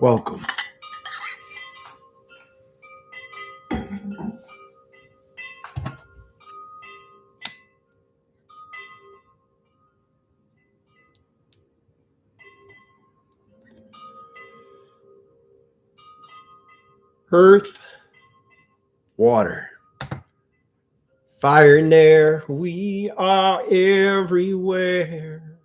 Welcome. Earth, water, fire and air, we are everywhere.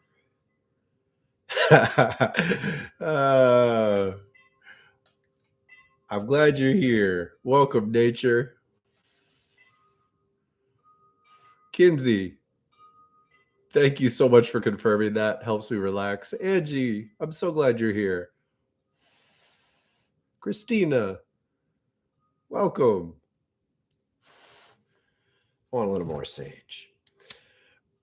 I'm glad you're here. Welcome, nature. Kinsey, thank you so much for confirming that. Helps me relax. Angie, I'm so glad you're here. Christina, welcome. I want a little more sage.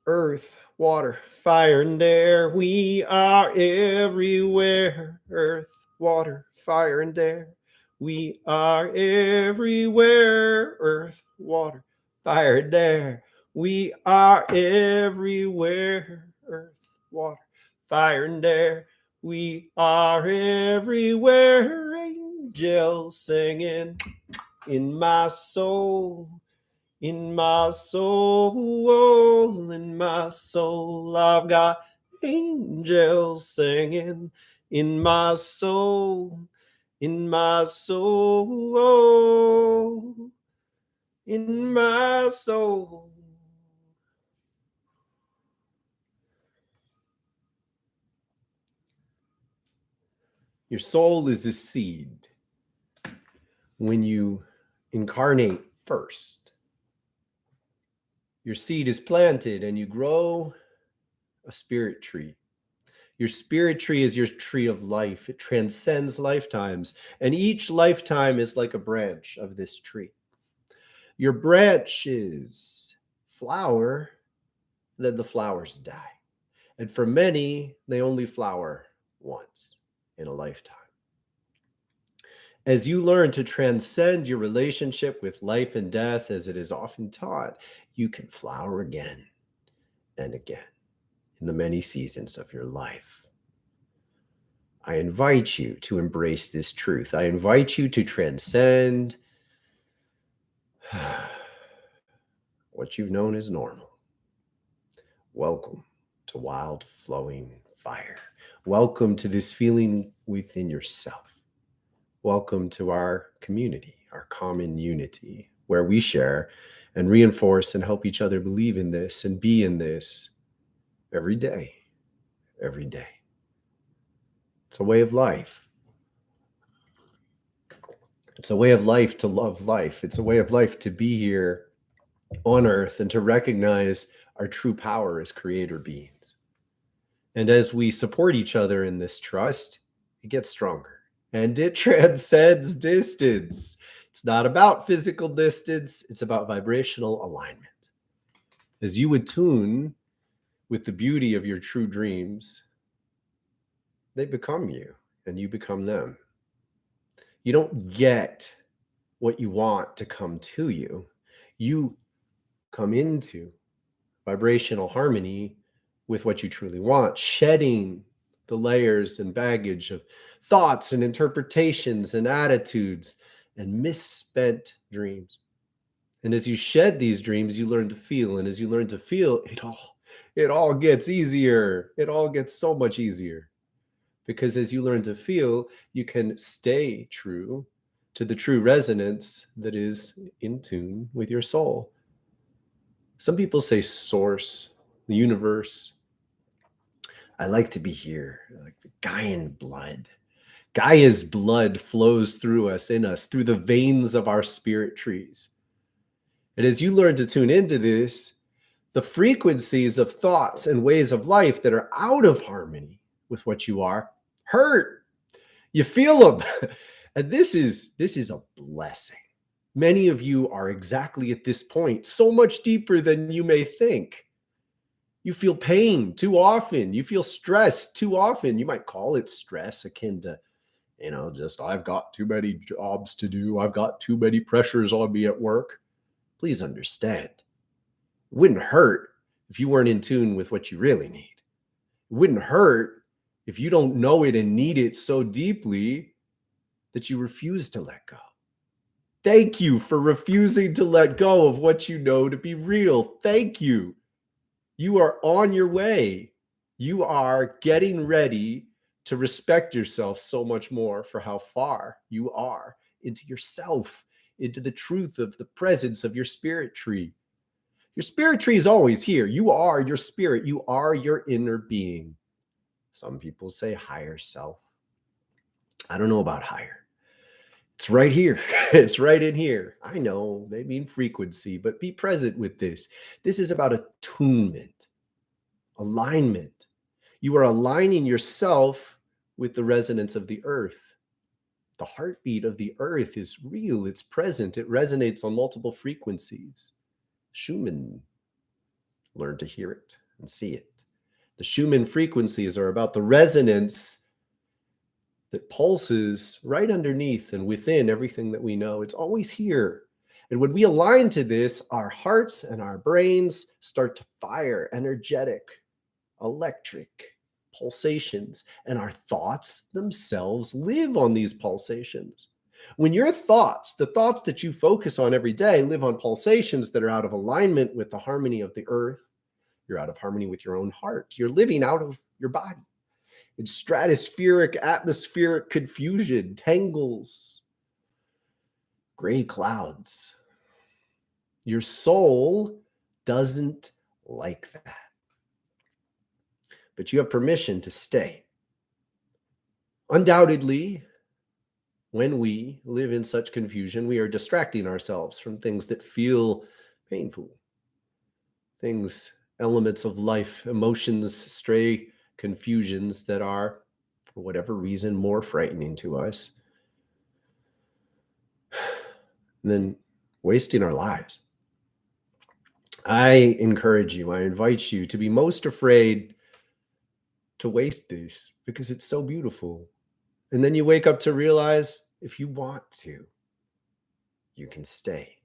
Earth, water, fire, and air, we are everywhere. Earth, water, fire, and air, we are everywhere. Earth, water, fire, and air, we are everywhere. Earth, water, fire, and air, we are everywhere. Angels singing in my soul. In my soul, I've got angels singing. In my soul, in my soul, in my soul. Your soul is a seed. When you incarnate first, your seed is planted and you grow a spirit tree. Your spirit tree is your tree of life. It transcends lifetimes, and each lifetime is like a branch of this tree. Your branches flower, then the flowers die. And for many, they only flower once in a lifetime. As you learn to transcend your relationship with life and death, as it is often taught, you can flower again and again in the many seasons of your life. I invite you to embrace this truth. I invite you to transcend what you've known as normal. Welcome to wild flowing fire. Welcome to this feeling within yourself. Welcome to our community, our common unity, where we share and reinforce and help each other believe in this and be in this every day, every day. It's a way of life. It's a way of life to love life. It's a way of life to be here on earth and to recognize our true power as creator beings. And as we support each other in this trust, it gets stronger. And it transcends distance. It's not about physical distance. It's about vibrational alignment. As you attune with the beauty of your true dreams, they become you and you become them. You don't get what you want to come to you. You come into vibrational harmony with what you truly want, shedding the layers and baggage of thoughts and interpretations and attitudes and misspent dreams. And as you shed these dreams, you learn to feel. And as you learn to feel, it all gets easier. It all gets so much easier. Because as you learn to feel, you can stay true to the true resonance that is in tune with your soul. Some people say source, the universe. I like to be here, like the Gaian blood. Gaia's blood flows through us, in us, through the veins of our spirit trees. And as you learn to tune into this, the frequencies of thoughts and ways of life that are out of harmony with what you are hurt. You feel them. And this is a blessing. Many of you are exactly at this point, so much deeper than you may think. You feel pain too often. You feel stress too often. You might call it stress, akin to, just I've got too many jobs to do. I've got too many pressures on me at work. Please understand. It wouldn't hurt if you weren't in tune with what you really need. It wouldn't hurt if you don't know it and need it so deeply that you refuse to let go. Thank you for refusing to let go of what you know to be real. Thank you. You are on your way. You are getting ready to respect yourself so much more for how far you are into yourself, into the truth of the presence of your spirit tree. Your spirit tree is always here. You are your spirit. You are your inner being. Some people say higher self. I don't know about higher. It's right here. It's right in here. I know they mean frequency, but be present with this. This is about attunement, alignment. You are aligning yourself with the resonance of the earth. The heartbeat of the earth is real. It's present. It resonates on multiple frequencies. Schumann learned to hear it and see it. The Schumann frequencies are about the resonance that pulses right underneath and within everything that we know. It's always here. And when we align to this, our hearts and our brains start to fire energetic, electric pulsations, and our thoughts themselves live on these pulsations. When your thoughts, the thoughts that you focus on every day, live on pulsations that are out of alignment with the harmony of the earth, you're out of harmony with your own heart. You're living out of your body. It's stratospheric, atmospheric confusion, tangles, gray clouds. Your soul doesn't like that. But you have permission to stay. Undoubtedly, when we live in such confusion, we are distracting ourselves from things that feel painful. Things, elements of life, emotions, stray confusions that are, for whatever reason, more frightening to us than wasting our lives. I encourage you, I invite you to be most afraid to waste this because it's so beautiful. And then you wake up to realize if you want to, you can stay.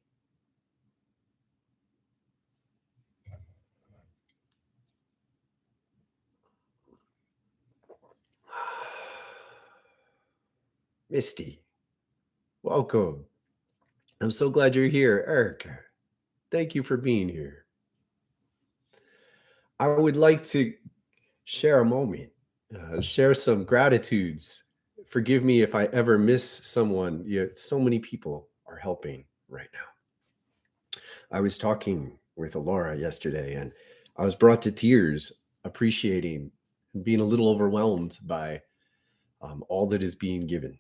Misty, welcome. I'm so glad you're here. Erica, thank you for being here. I would like to share a moment, share some gratitudes. Forgive me if I ever miss someone. So many people are helping right now. I was talking with Alora yesterday and I was brought to tears, appreciating and being a little overwhelmed by all that is being given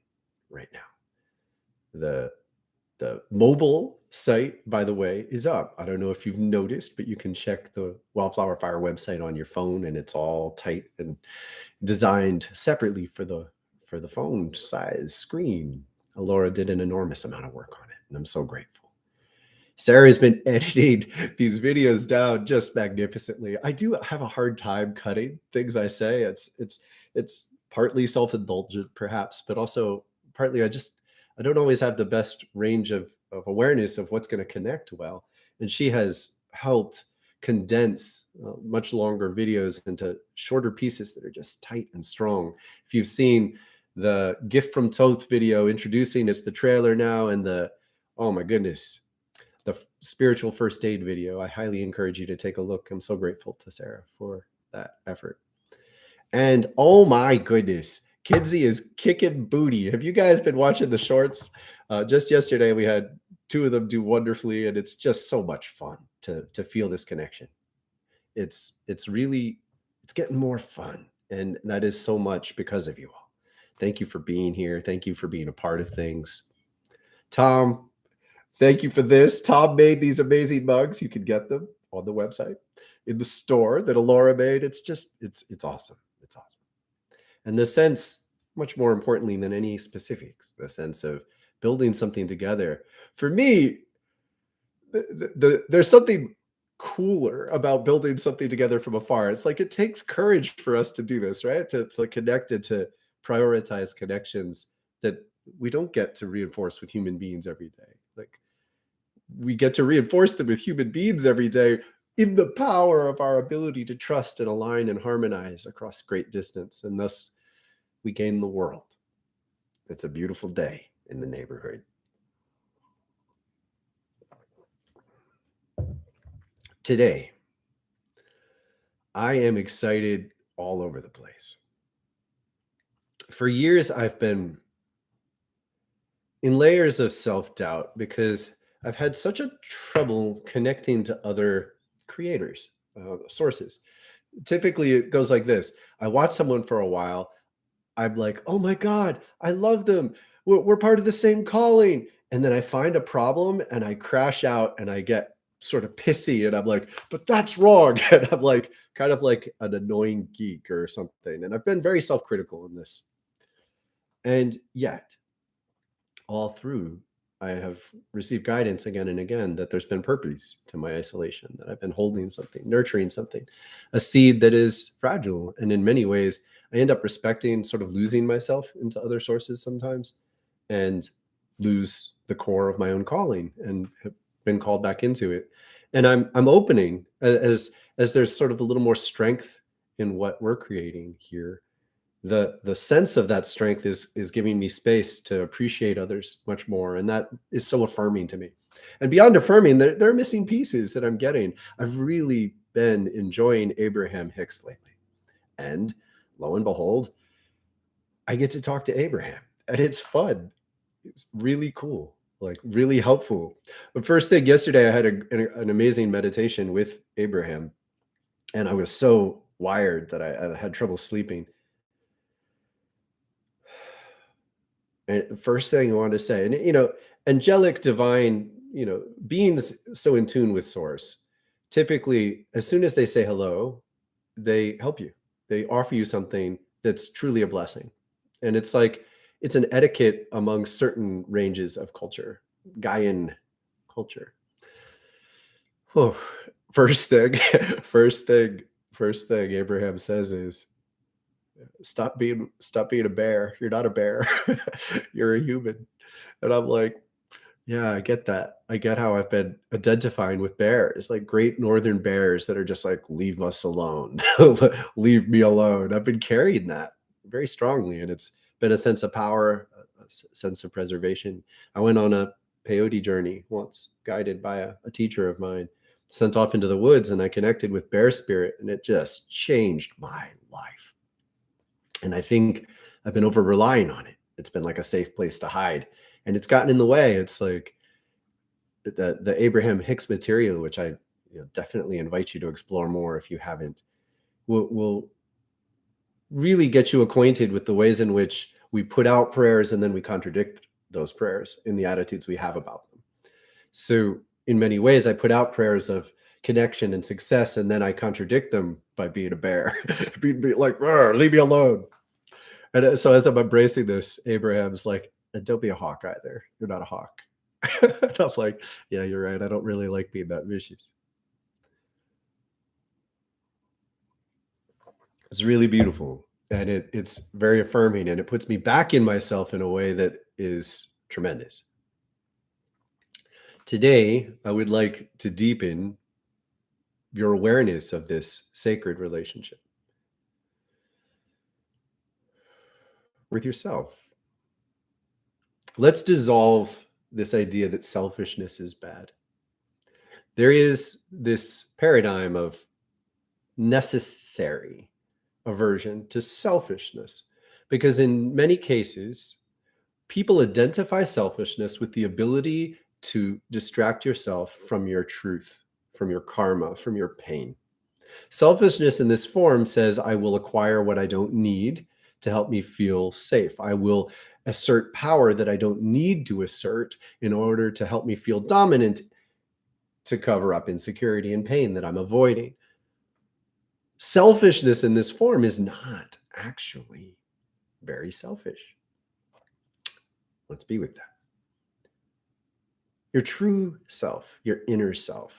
right now. The mobile site, by the way, is up. I don't know if you've noticed, but you can check the Wildflowerfire website on your phone, and it's all tight and designed separately for the phone size screen. Alora did an enormous amount of work on it, and I'm so grateful. Sarah has been editing these videos down just magnificently. I do have a hard time cutting things I say. It's partly self-indulgent, perhaps, but also partly I don't always have the best range of awareness of what's going to connect well. And she has helped condense much longer videos into shorter pieces that are just tight and strong. If you've seen the gift from Thoth video introducing, it's the trailer now, and oh my goodness, the spiritual first aid video, I highly encourage you to take a look. I'm so grateful to Sarah for that effort. And oh my goodness, Kinsey is kicking booty. Have you guys been watching the shorts? Just yesterday, we had two of them do wonderfully, and it's just so much fun to feel this connection. It's getting more fun, and that is so much because of you all. Thank you for being here. Thank you for being a part of things. Tom, thank you for this. Tom made these amazing mugs. You can get them on the website, in the store that Alora made. It's awesome. It's awesome. And the sense, much more importantly than any specifics, the sense of building something together. For me, there's something cooler about building something together from afar. It's like it takes courage for us to do this, right? To connect and to prioritize connections that we don't get to reinforce with human beings every day. Like we get to reinforce them with human beings every day in the power of our ability to trust and align and harmonize across great distance. And thus we gain the world. It's a beautiful day in the neighborhood. Today, I am excited all over the place. For years, I've been in layers of self-doubt because I've had such a trouble connecting to other creators, sources. Typically, it goes like this. I watch someone for a while. I'm like, oh my God, I love them. We're part of the same calling. And then I find a problem and I crash out and I get sort of pissy and I'm like, but that's wrong. And I'm like, kind of like an annoying geek or something. And I've been very self-critical in this. And yet, all through, I have received guidance again and again that there's been purpose to my isolation, that I've been holding something, nurturing something, a seed that is fragile. And in many ways, I end up respecting, sort of losing myself into other sources sometimes and lose the core of my own calling and have been called back into it. And I'm opening as there's sort of a little more strength in what we're creating here. The sense of that strength is giving me space to appreciate others much more, and that is so affirming to me. And beyond affirming, there are missing pieces that I'm getting. I've really been enjoying Abraham Hicks lately, and lo and behold, I get to talk to Abraham, and it's fun. It's really cool, like really helpful. The first thing yesterday, I had an amazing meditation with Abraham, and I was so wired that I had trouble sleeping. And the first thing I wanted to say, and angelic, divine, beings so in tune with source, typically, as soon as they say hello, they help you. They offer you something that's truly a blessing. And it's like it's an etiquette among certain ranges of culture, Gaian culture. Oh, first thing, first thing, first thing Abraham says is, stop being a bear. You're not a bear. You're a human. And I'm like, yeah, I get that. I get how I've been identifying with bears, like great northern bears that are just like, leave us alone. Leave me alone. I've been carrying that very strongly. And it's been a sense of power, a sense of preservation. I went on a peyote journey once, guided by a teacher of mine, sent off into the woods, and I connected with bear spirit, and it just changed my life. And I think I've been over relying on it. It's been like a safe place to hide, and it's gotten in the way. It's like the Abraham Hicks material, which I definitely invite you to explore more if you haven't, will really get you acquainted with the ways in which we put out prayers and then we contradict those prayers in the attitudes we have about them. So in many ways, I put out prayers of connection and success, and then I contradict them by being a bear, being like, leave me alone. And so as I'm embracing this, Abraham's like, and don't be a hawk either. You're not a hawk. And I'm like, yeah, you're right. I don't really like being that vicious. It's really beautiful. And it's very affirming, and it puts me back in myself in a way that is tremendous. Today, I would like to deepen your awareness of this sacred relationship with yourself. Let's dissolve this idea that selfishness is bad. There is this paradigm of necessary aversion to selfishness, because in many cases, people identify selfishness with the ability to distract yourself from your truth, from your karma, from your pain. Selfishness in this form says, I will acquire what I don't need to help me feel safe. I will assert power that I don't need to assert in order to help me feel dominant, to cover up insecurity and pain that I'm avoiding. Selfishness in this form is not actually very selfish. Let's be with that. Your true self, your inner self,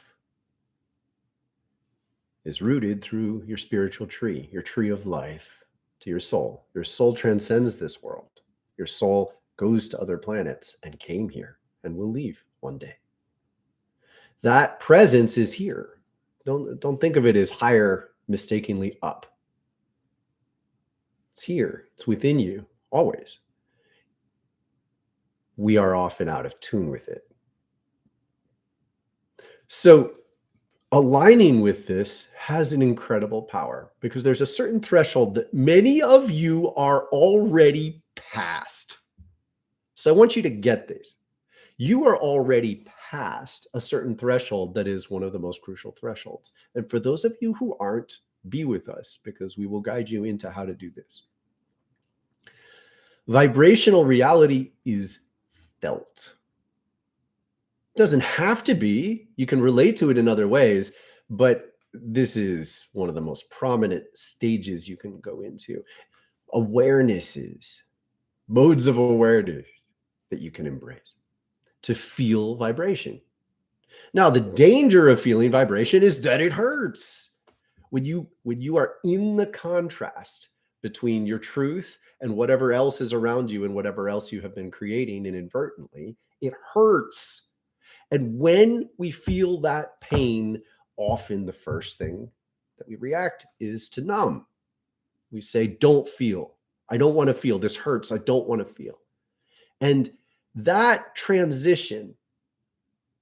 is rooted through your spiritual tree, your tree of life, to your soul. Your soul transcends this world. Your soul goes to other planets and came here and will leave one day. That presence is here. Don't think of it as higher, mistakenly up. It's here. It's within you, always. we are often out of tune with it. So aligning with this has an incredible power because there's a certain threshold that many of you are already past. So I want you to get this. You are already past a certain threshold that is one of the most crucial thresholds. And for those of you who aren't, be with us because we will guide you into how to do this. Vibrational reality is felt. It doesn't have to be. You can relate to it in other ways, but this is one of the most prominent stages you can go into. Awarenesses, modes of awareness that you can embrace to feel vibration. Now, the danger of feeling vibration is that it hurts. When you are in the contrast between your truth and whatever else is around you and whatever else you have been creating inadvertently, it hurts. And when we feel that pain, often the first thing that we react is to numb. We say, don't feel. I don't want to feel. This hurts. I don't want to feel. And that transition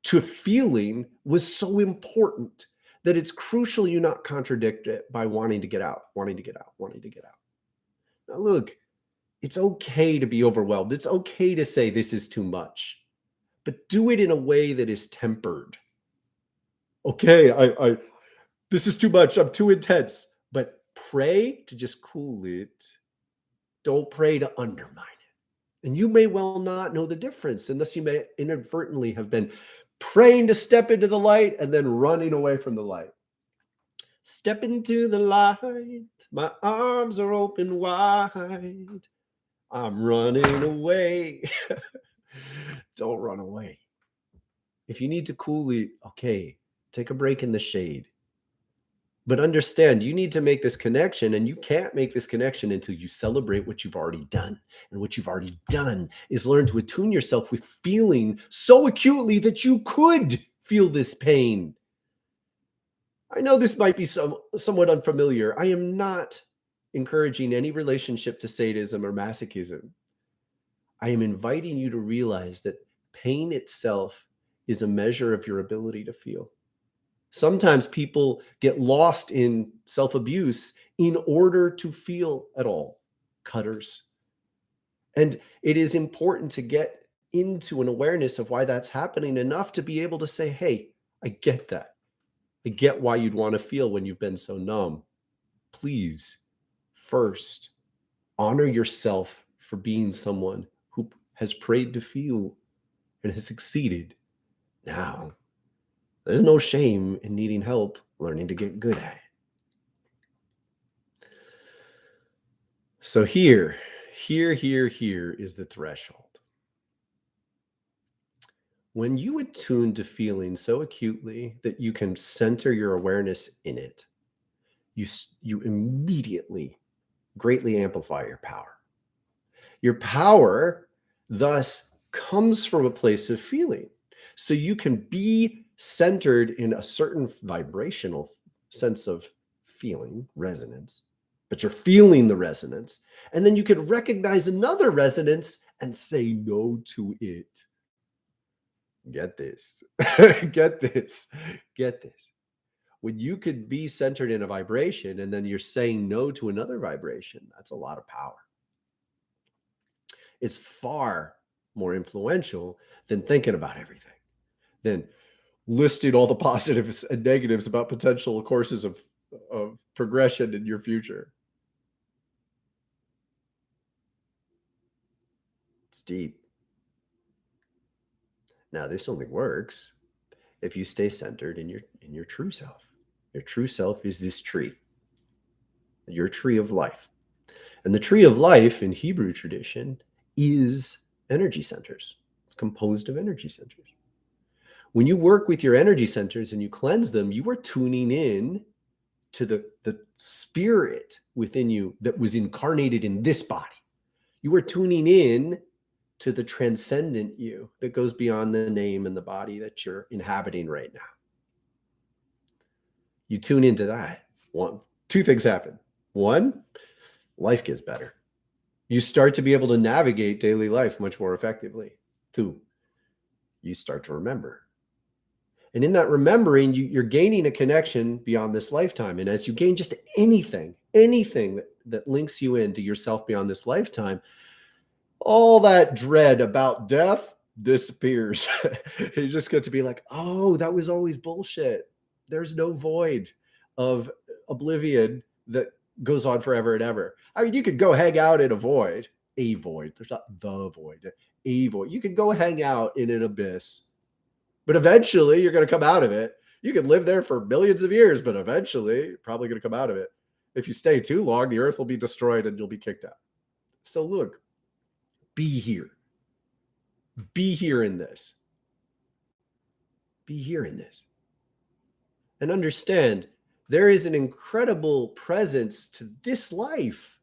to feeling was so important that it's crucial you not contradict it by wanting to get out, wanting to get out, wanting to get out. Now, look, it's okay to be overwhelmed. It's okay to say this is too much, but do it in a way that is tempered. Okay, I this is too much. I'm too intense, but pray to just cool it. Don't pray to undermine it. And you may well not know the difference unless you may inadvertently have been praying to step into the light and then running away from the light. Step into the light. My arms are open wide. I'm running away. Don't run away. If you need to cool it, okay, take a break in the shade. But understand, you need to make this connection, and you can't make this connection until you celebrate what you've already done. And what you've already done is learn to attune yourself with feeling so acutely that you could feel this pain. I know this might be somewhat unfamiliar. I am not encouraging any relationship to sadism or masochism. I am inviting you to realize that pain itself is a measure of your ability to feel. Sometimes people get lost in self-abuse in order to feel at all. Cutters. And it is important to get into an awareness of why that's happening enough to be able to say, hey, I get that. I get why you'd want to feel when you've been so numb. Please, first, honor yourself for being someone who has prayed to feel and has succeeded. Now, there's no shame in needing help, learning to get good at it. So here is the threshold. When you attune to feeling so acutely that you can center your awareness in it, you immediately greatly amplify your power. Your power thus comes from a place of feeling. So you can be centered in a certain vibrational sense of feeling, resonance, but you're feeling the resonance. And then you can recognize another resonance and say no to it. Get this, get this, get this. When you could be centered in a vibration and then you're saying no to another vibration, that's a lot of power. It's far more influential than thinking about everything, than listing all the positives and negatives about potential courses of progression in your future. It's deep. Now, this only works if you stay centered in your true self. Your true self is this tree, your tree of life. And the tree of life in Hebrew tradition is energy centers. It's composed of energy centers. When you work with your energy centers and you cleanse them, you are tuning in to the spirit within you that was incarnated in this body. You are tuning in to the transcendent you that goes beyond the name and the body that you're inhabiting right now. You tune into that. Two things happen. One, life gets better. You start to be able to navigate daily life much more effectively. Two, you start to remember. And in that remembering, you're gaining a connection beyond this lifetime. And as you gain just anything that links you into yourself beyond this lifetime, all that dread about death disappears. You just get to be like, oh, that was always bullshit. There's no void of oblivion that goes on forever and ever. I mean, you could go hang out in a void. There's not the void, a void. You could go hang out in an abyss, but eventually you're going to come out of it. You could live there for millions of years, but eventually you're probably going to come out of it. If you stay too long, the earth will be destroyed and you'll be kicked out. So look, be here. Be here in this. Be here in this. And understand there is an incredible presence to this life.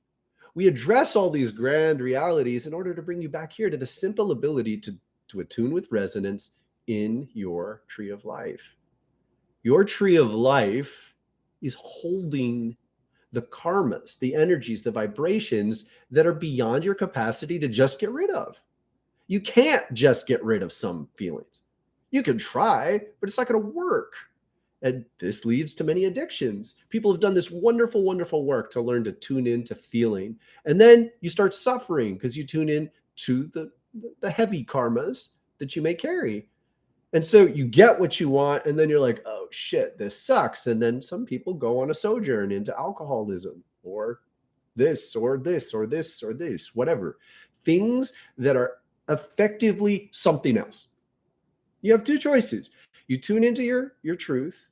We address all these grand realities in order to bring you back here to the simple ability to attune with resonance in your tree of life. Your tree of life is holding the karmas, the energies, the vibrations that are beyond your capacity to just get rid of. You can't just get rid of some feelings. You can try, but it's not going to work. And this leads to many addictions. People have done this wonderful, wonderful work to learn to tune into feeling. And then you start suffering because you tune in to the heavy karmas that you may carry. And so you get what you want, and then you're like, oh shit, this sucks. And then some people go on a sojourn into alcoholism or this or this or this or this, whatever. Things that are effectively something else. You have two choices. You tune into your truth,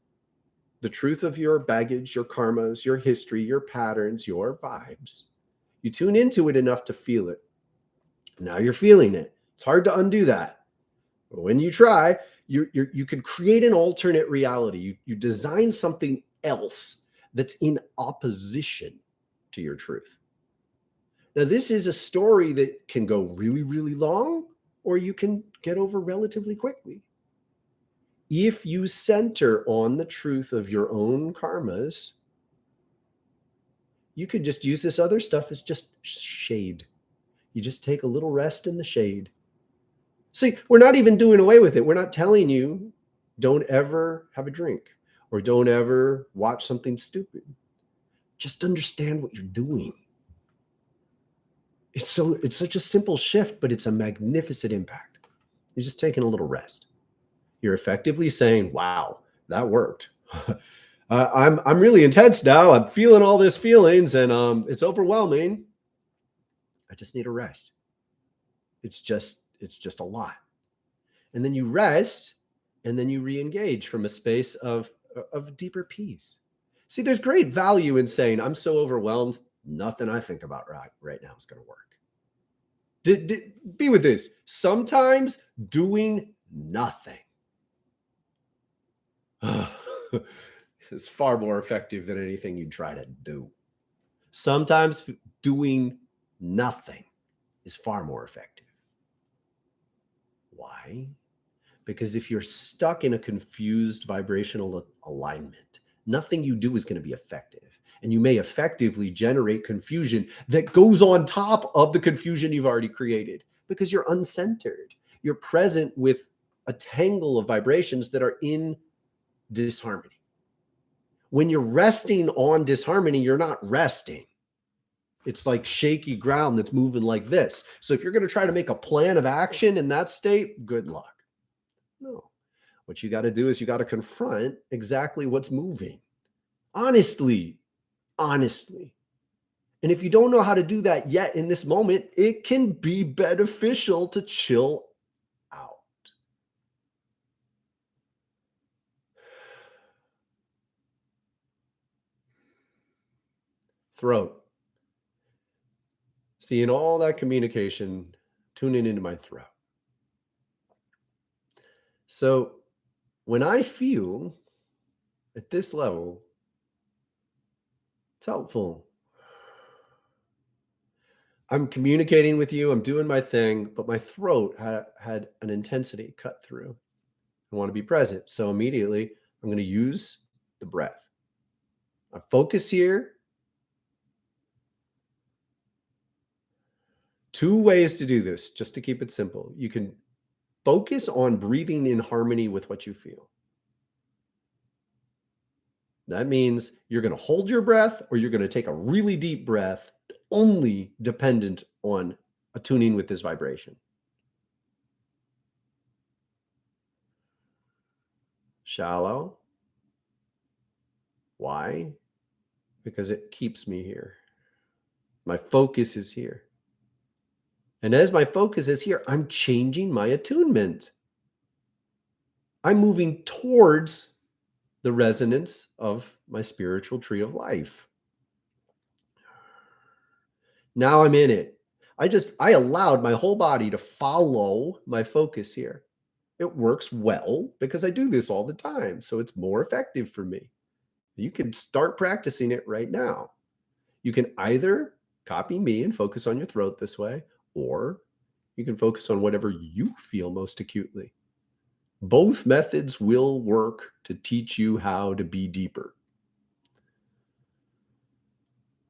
the truth of your baggage, your karmas, your history, your patterns, your vibes. You tune into it enough to feel it. Now you're feeling it. It's hard to undo that. But when you try, you can create an alternate reality. You design something else that's in opposition to your truth. Now, this is a story that can go really, really long, or you can get over relatively quickly. If you center on the truth of your own karmas, you could just use this other stuff as just shade. You just take a little rest in the shade. See, we're not even doing away with it. We're not telling you don't ever have a drink or don't ever watch something stupid. Just understand what you're doing. It's such a simple shift, but it's a magnificent impact. You're just taking a little rest. You're effectively saying, wow, that worked. I'm really intense now. I'm feeling all these feelings and it's overwhelming. I just need a rest. It's just a lot. And then you rest and then you re-engage from a space of deeper peace. See, there's great value in saying, I'm so overwhelmed, nothing I think about right now is going to work. Be with this. Sometimes doing nothing is far more effective than anything you try to do. Sometimes doing nothing is far more effective. Why? Because if you're stuck in a confused vibrational alignment, nothing you do is going to be effective. And you may effectively generate confusion that goes on top of the confusion you've already created because you're uncentered. You're present with a tangle of vibrations that are in disharmony. When you're resting on disharmony, you're not resting. It's like shaky ground that's moving like this. So if you're going to try to make a plan of action in that state, good luck. No. What you got to do is you got to confront exactly what's moving. Honestly. And if you don't know how to do that yet in this moment, it can be beneficial to chill out. Throat. See, in all that communication, tuning into my throat. So when I feel at this level, it's helpful. I'm communicating with you, I'm doing my thing, but my throat had an intensity cut through. I want to be present. So immediately I'm going to use the breath. I focus here. 2 ways to do this, just to keep it simple. You can Focus on breathing in harmony with what you feel. That means you're going to hold your breath or you're going to take a really deep breath, only dependent on attuning with this vibration. Shallow. Why? Because it keeps me here. My focus is here. And as my focus is here, I'm changing my attunement. I'm moving towards the resonance of my spiritual tree of life. Now I'm in it. I allowed my whole body to follow my focus here. It works well because I do this all the time. So it's more effective for me. You can start practicing it right now. You can either copy me and focus on your throat this way, or you can focus on whatever you feel most acutely. Both methods will work to teach you how to be deeper.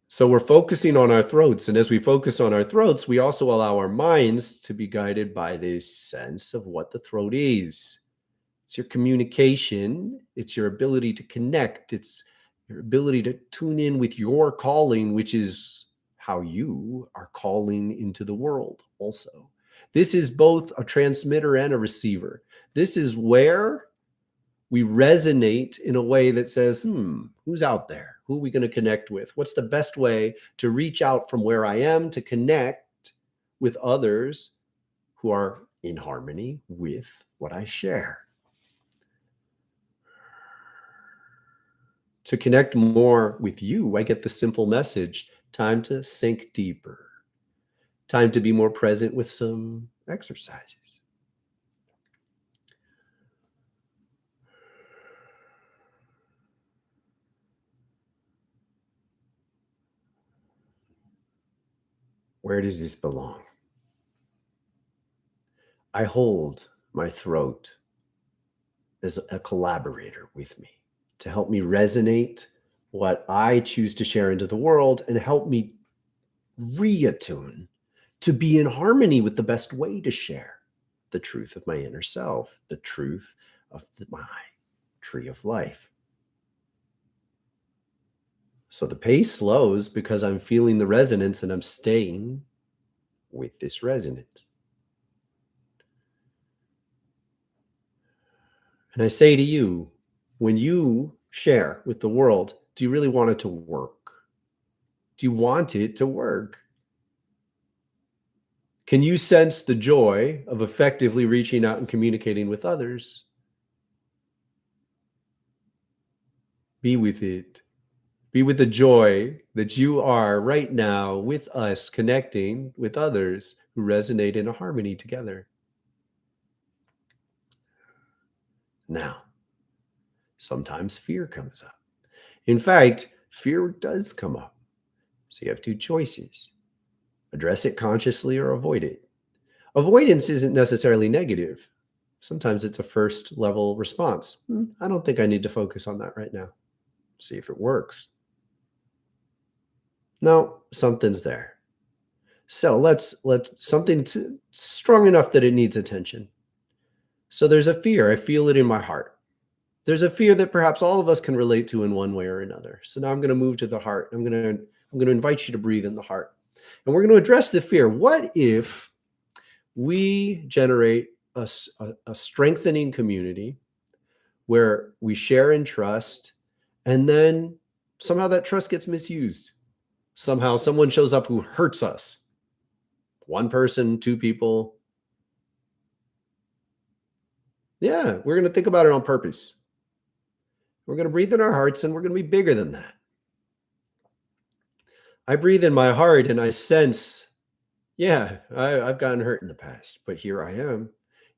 So we're focusing on our throats. And as we focus on our throats, we also allow our minds to be guided by this sense of what the throat is. It's your communication. It's your ability to connect. It's your ability to tune in with your calling, which is how you are calling into the world also. This is both a transmitter and a receiver. This is where we resonate in a way that says, who's out there? Who are we going to connect with? What's the best way to reach out from where I am to connect with others who are in harmony with what I share? To connect more with you, I get the simple message: time to sink deeper, time to be more present with some exercises. Where does this belong? I hold my throat as a collaborator with me to help me resonate what I choose to share into the world and help me reattune to be in harmony with the best way to share the truth of my inner self, the truth of my tree of life. So the pace slows because I'm feeling the resonance and I'm staying with this resonance. And I say to you, when you share with the world, do you really want it to work? Do you want it to work? Can you sense the joy of effectively reaching out and communicating with others? Be with it. Be with the joy that you are right now with us, connecting with others who resonate in a harmony together. Now, sometimes fear comes up. In fact, fear does come up. So you have two choices: address it consciously or avoid it. Avoidance isn't necessarily negative. Sometimes it's a first level response. I don't think I need to focus on that right now. See if it works. No, something's there. So let's something strong enough that it needs attention. So there's a fear. I feel it in my heart. There's a fear that perhaps all of us can relate to in one way or another. So now I'm going to move to the heart. I'm going to invite you to breathe in the heart. And we're going to address the fear. What if we generate a strengthening community where we share and trust, and then somehow that trust gets misused? Somehow someone shows up who hurts us. One person, two people. Yeah, we're going to think about it on purpose. We're going to breathe in our hearts, and we're going to be bigger than that. I breathe in my heart and I sense, yeah, I've gotten hurt in the past, but here I am.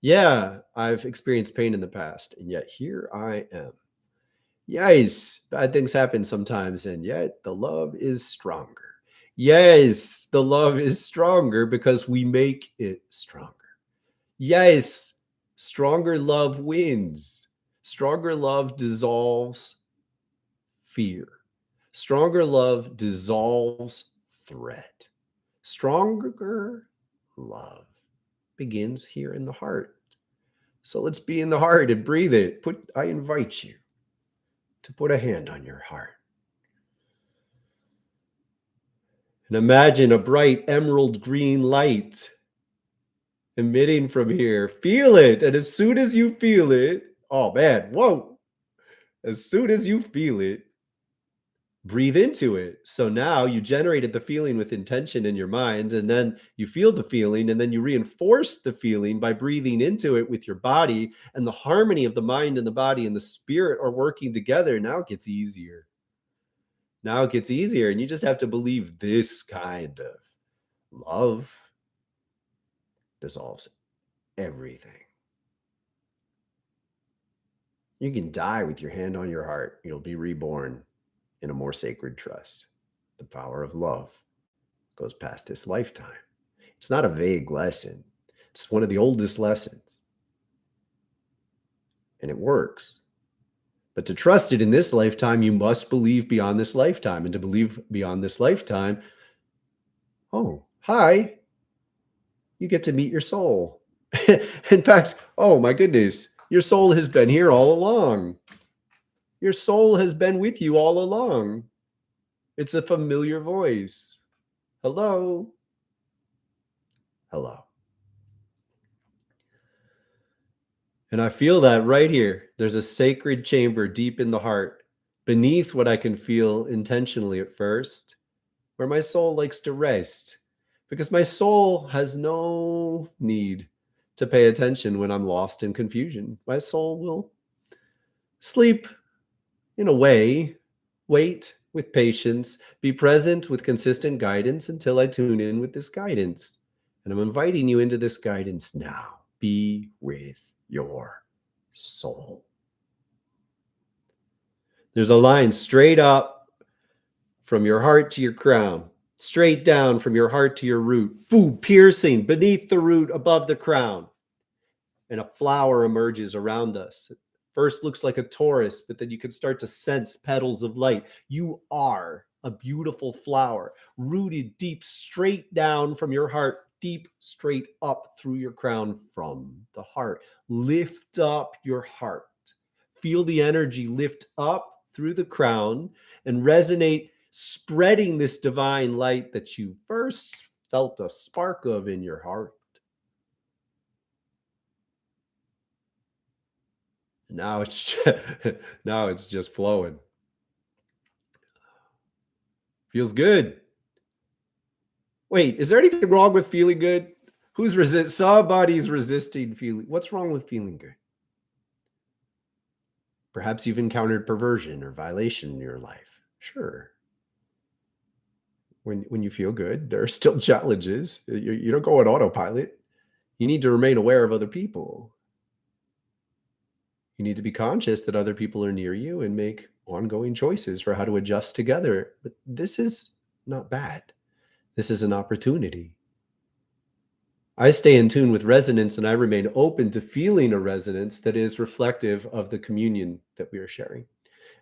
Yeah, I've experienced pain in the past, and yet here I am. Yes, bad things happen sometimes, and yet the love is stronger. Yes, the love is stronger because we make it stronger. Yes, stronger love wins. Stronger love dissolves fear. Stronger love dissolves threat. Stronger love begins here in the heart. So let's be in the heart and breathe it. I invite you to put a hand on your heart. And imagine a bright emerald green light emitting from here. Feel it. And as soon as you feel it, oh man, whoa. As soon as you feel it, breathe into it. So now you generated the feeling with intention in your mind, and then you feel the feeling, and then you reinforce the feeling by breathing into it with your body, and the harmony of the mind and the body and the spirit are working together. Now it gets easier. Now it gets easier, and you just have to believe this kind of love dissolves everything. You can die with your hand on your heart. You'll be reborn in a more sacred trust. The power of love goes past this lifetime. It's not a vague lesson. It's one of the oldest lessons. And it works. But to trust it in this lifetime, you must believe beyond this lifetime. And to believe beyond this lifetime, oh, hi, you get to meet your soul. In fact, oh my goodness, your soul has been here all along. Your soul has been with you all along. It's a familiar voice. Hello. Hello. And I feel that right here. There's a sacred chamber deep in the heart, beneath what I can feel intentionally at first, where my soul likes to rest, because my soul has no need to pay attention when I'm lost in confusion. My soul will sleep in a way, wait with patience, be present with consistent guidance until I tune in with this guidance. And I'm inviting you into this guidance now. Be with your soul. There's a line straight up from your heart to your crown, straight down from your heart to your root, boom, piercing beneath the root, above the crown. And a flower emerges around us. First looks like a torus, but then you can start to sense petals of light. You are a beautiful flower, rooted deep, straight down from your heart, deep, straight up through your crown from the heart. Lift up your heart. Feel the energy lift up through the crown and resonate, spreading this divine light that you first felt a spark of in your heart. Now it's just flowing. Feels good. Wait, is there anything wrong with feeling good? Somebody's resisting feeling. What's wrong with feeling good? Perhaps you've encountered perversion or violation in your life. Sure. When you feel good, there are still challenges. You don't go on autopilot. You need to remain aware of other people. You need to be conscious that other people are near you and make ongoing choices for how to adjust together. But this is not bad. This is an opportunity. I stay in tune with resonance, and I remain open to feeling a resonance that is reflective of the communion that we are sharing.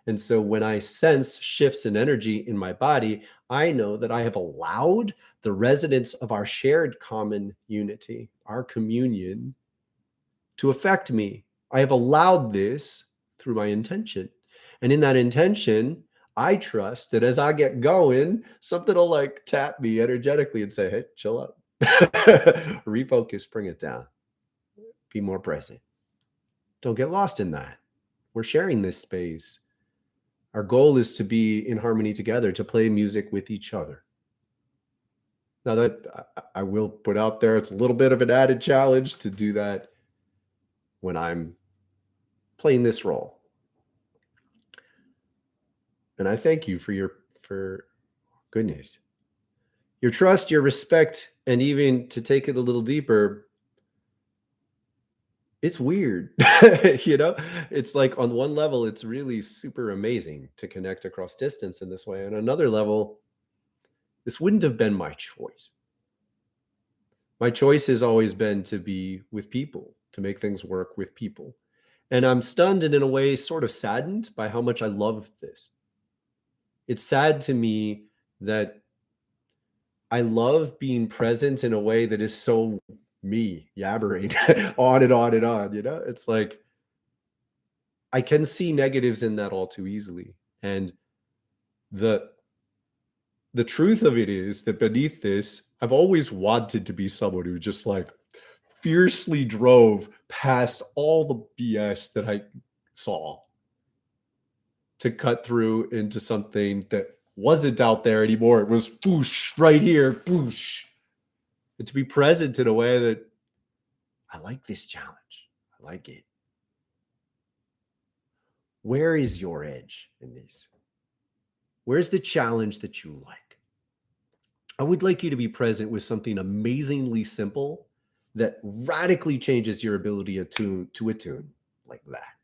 And so when I sense shifts in energy in my body, I know that I have allowed the resonance of our shared common unity, our communion, to affect me. I have allowed this through my intention. And in that intention, I trust that as I get going, something will like tap me energetically and say, hey, chill out. Refocus, bring it down. Be more present. Don't get lost in that. We're sharing this space. Our goal is to be in harmony together, to play music with each other. Now that I will put out there, it's a little bit of an added challenge to do that when I'm playing this role. And I thank you for goodness, your trust, your respect, and even to take it a little deeper, it's weird. It's like on one level, it's really super amazing to connect across distance in this way. On another level, this wouldn't have been my choice. My choice has always been to be with people, to make things work with people. And I'm stunned and in a way sort of saddened by how much I love this. It's sad to me that I love being present in a way that is so me yabbering on and on and on, It's like I can see negatives in that all too easily. And the truth of it is that beneath this, I've always wanted to be someone who just like fiercely drove past all the BS that I saw to cut through into something that wasn't out there anymore. It was boosh right here, boosh. And to be present in a way that I like this challenge. I like it. Where is your edge in this? Where's the challenge that you like? I would like you to be present with something amazingly simple that radically changes your ability to attune like that.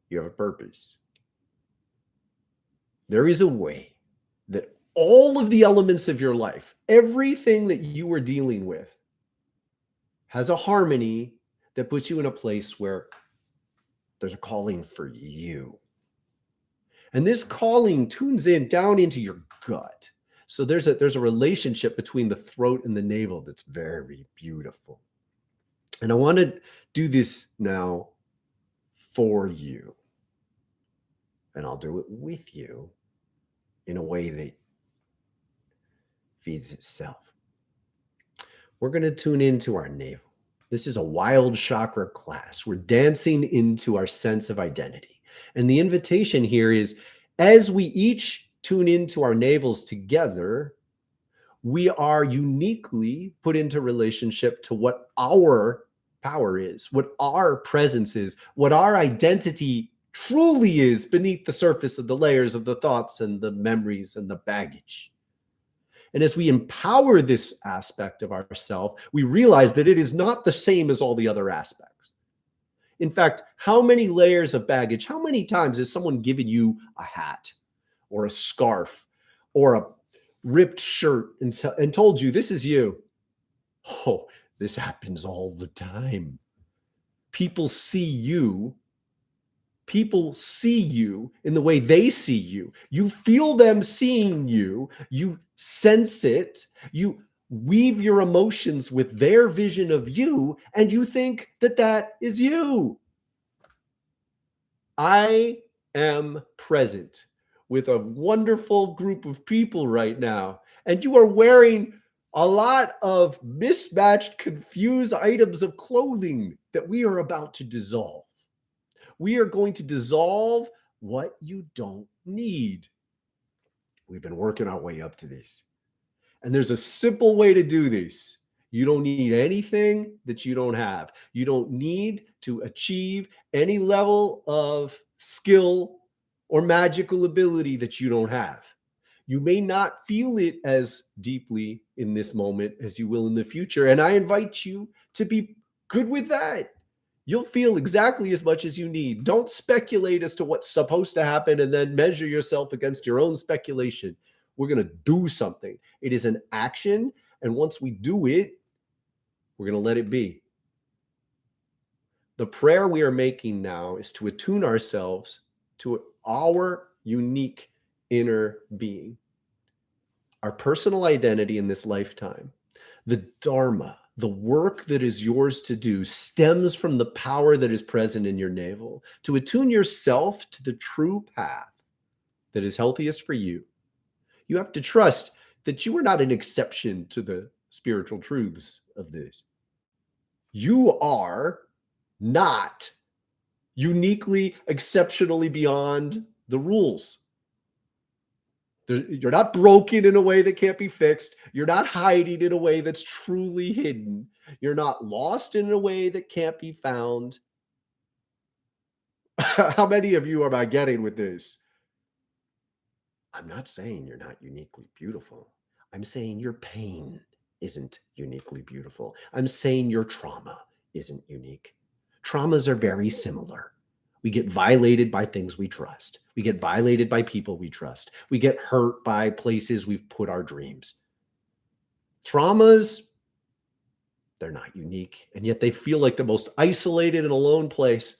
You have a purpose. There is a way that all of the elements of your life, everything that you are dealing with, has a harmony that puts you in a place where there's a calling for you. And this calling tunes in down into your gut. So there's a relationship between the throat and the navel that's very beautiful. And I want to do this now for you. And I'll do it with you in a way that feeds itself. We're going to tune into our navel. This is a wild chakra class. We're dancing into our sense of identity. And the invitation here is, as we each tune into our navels together, we are uniquely put into relationship to what our power is, what our presence is, what our identity truly is beneath the surface of the layers of the thoughts and the memories and the baggage. And as we empower this aspect of ourself, we realize that it is not the same as all the other aspects. In fact, how many layers of baggage, how many times has someone given you a hat or a scarf or a ripped shirt and told you, this is you? Oh, this happens all the time. People see you in the way they see you. You feel them seeing you. You sense it. You weave your emotions with their vision of you, and you think that that is you. I am present with a wonderful group of people right now, and you are wearing a lot of mismatched, confused items of clothing that we are about to dissolve. We are going to dissolve what you don't need. We've been working our way up to this. And there's a simple way to do this. You don't need anything that you don't have. You don't need to achieve any level of skill or magical ability that you don't have. You may not feel it as deeply in this moment as you will in the future. And I invite you to be good with that. You'll feel exactly as much as you need. Don't speculate as to what's supposed to happen and then measure yourself against your own speculation. We're going to do something. It is an action. And once we do it, we're going to let it be. The prayer we are making now is to attune ourselves to our unique inner being, our personal identity in this lifetime. The Dharma, the work that is yours to do, stems from the power that is present in your navel. To attune yourself to the true path that is healthiest for you, you have to trust that you are not an exception to the spiritual truths of this. You are not uniquely, exceptionally beyond the rules. You're not broken in a way that can't be fixed. You're not hiding in a way that's truly hidden. You're not lost in a way that can't be found. How many of you am I getting with this? I'm not saying you're not uniquely beautiful. I'm saying your pain isn't uniquely beautiful. I'm saying your trauma isn't unique. Traumas are very similar. We get violated by things we trust. We get violated by people we trust. We get hurt by places we've put our dreams. Traumas, they're not unique, and yet they feel like the most isolated and alone place,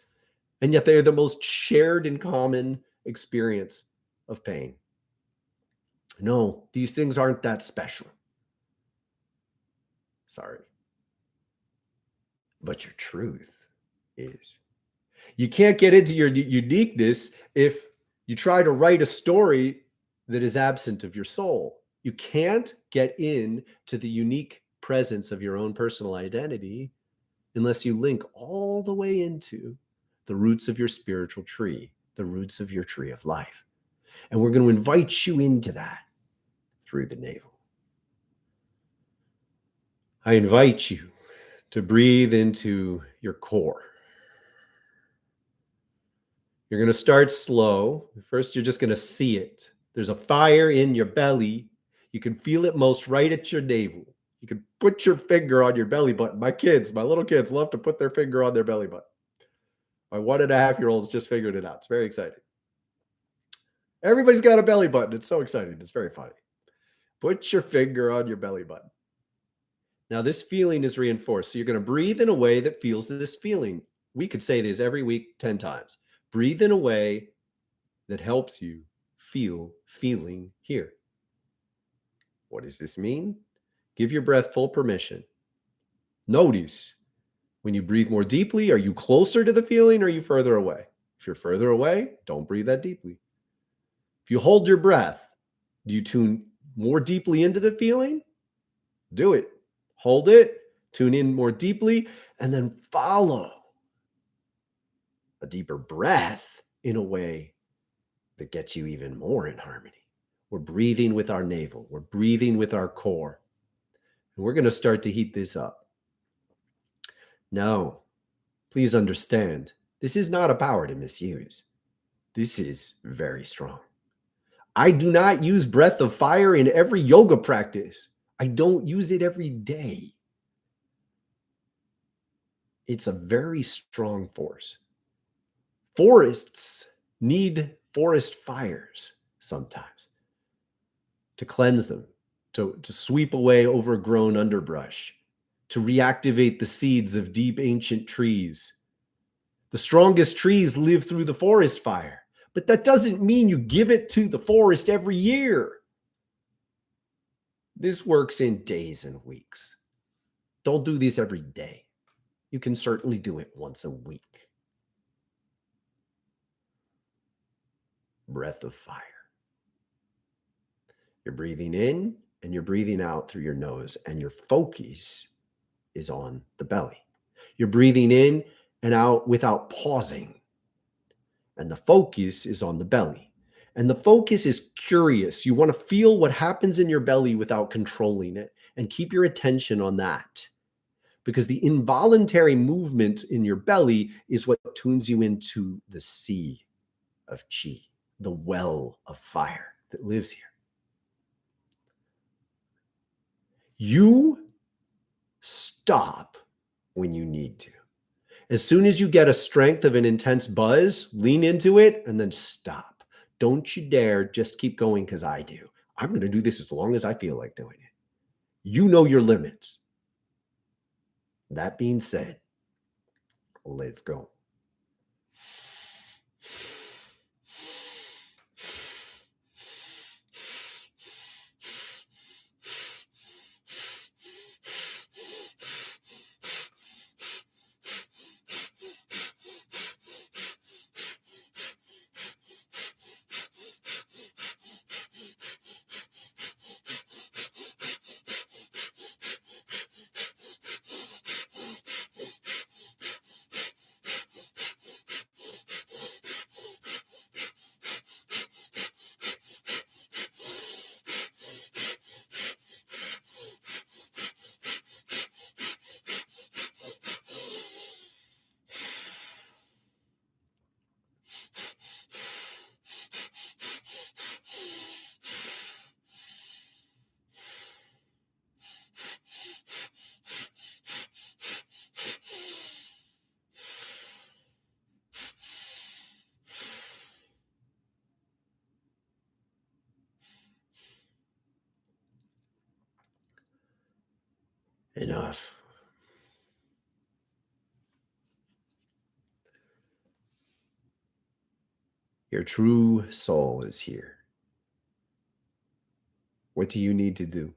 and yet they're the most shared and common experience of pain. No, these things aren't that special. Sorry. But your truth is. You can't get into your uniqueness if you try to write a story that is absent of your soul. You can't get into the unique presence of your own personal identity unless you link all the way into the roots of your spiritual tree, the roots of your tree of life. And we're going to invite you into that through the navel. I invite you to breathe into your core. You're going to start slow. First, you're just going to see it. There's a fire in your belly. You can feel it most right at your navel. You can put your finger on your belly button. My little kids love to put their finger on their belly button. My 1.5-year-olds just figured it out. It's very exciting. Everybody's got a belly button. It's so exciting. It's very funny. Put your finger on your belly button. Now, this feeling is reinforced. So you're going to breathe in a way that feels this feeling. We could say this every week 10 times. Breathe in a way that helps you feel feeling here. What does this mean? Give your breath full permission. Notice when you breathe more deeply, are you closer to the feeling or are you further away? If you're further away, don't breathe that deeply. If you hold your breath, do you tune more deeply into the feeling? Do it. Hold it, tune in more deeply, and then follow a deeper breath in a way that gets you even more in harmony. We're breathing with our navel. We're breathing with our core. And we're going to start to heat this up. Now, please understand, this is not a power to misuse. This is very strong. I do not use breath of fire in every yoga practice. I don't use it every day. It's a very strong force. Forests need forest fires sometimes to cleanse them, to sweep away overgrown underbrush, to reactivate the seeds of deep ancient trees. The strongest trees live through the forest fire, but that doesn't mean you give it to the forest every year. This works in days and weeks. Don't do this every day. You can certainly do it once a week. Breath of fire. You're breathing in and you're breathing out through your nose, and your focus is on the belly. You're breathing in and out without pausing, and the focus is on the belly. And the focus is curious. You want to feel what happens in your belly without controlling it, and keep your attention on that. Because the involuntary movement in your belly is what tunes you into the sea of chi, the well of fire that lives here. You stop when you need to. As soon as you get a strength of an intense buzz, lean into it and then stop. Don't you dare just keep going because I do. I'm going to do this as long as I feel like doing it. You know your limits. That being said, let's go. Enough. Your true soul is here. What do you need to do?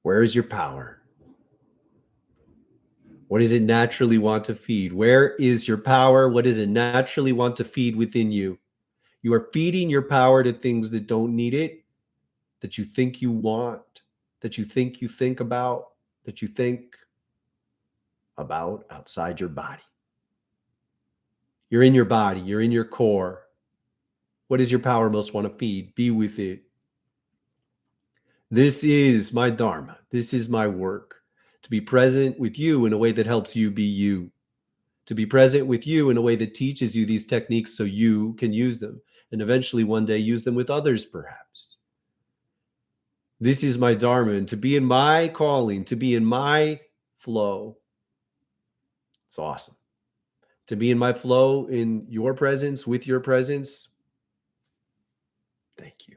Where is your power? What does it naturally want to feed? Where is your power? What does it naturally want to feed within you? You are feeding your power to things that don't need it, that you think you want, that you think about, that you think about outside your body. You're in your body, you're in your core. What does your power most want to feed? Be with it. This is my dharma. This is my work. To be present with you in a way that helps you be you. To be present with you in a way that teaches you these techniques so you can use them and eventually one day use them with others, perhaps. This is my dharma, and to be in my calling, to be in my flow. It's awesome. To be in my flow, in your presence, with your presence. Thank you.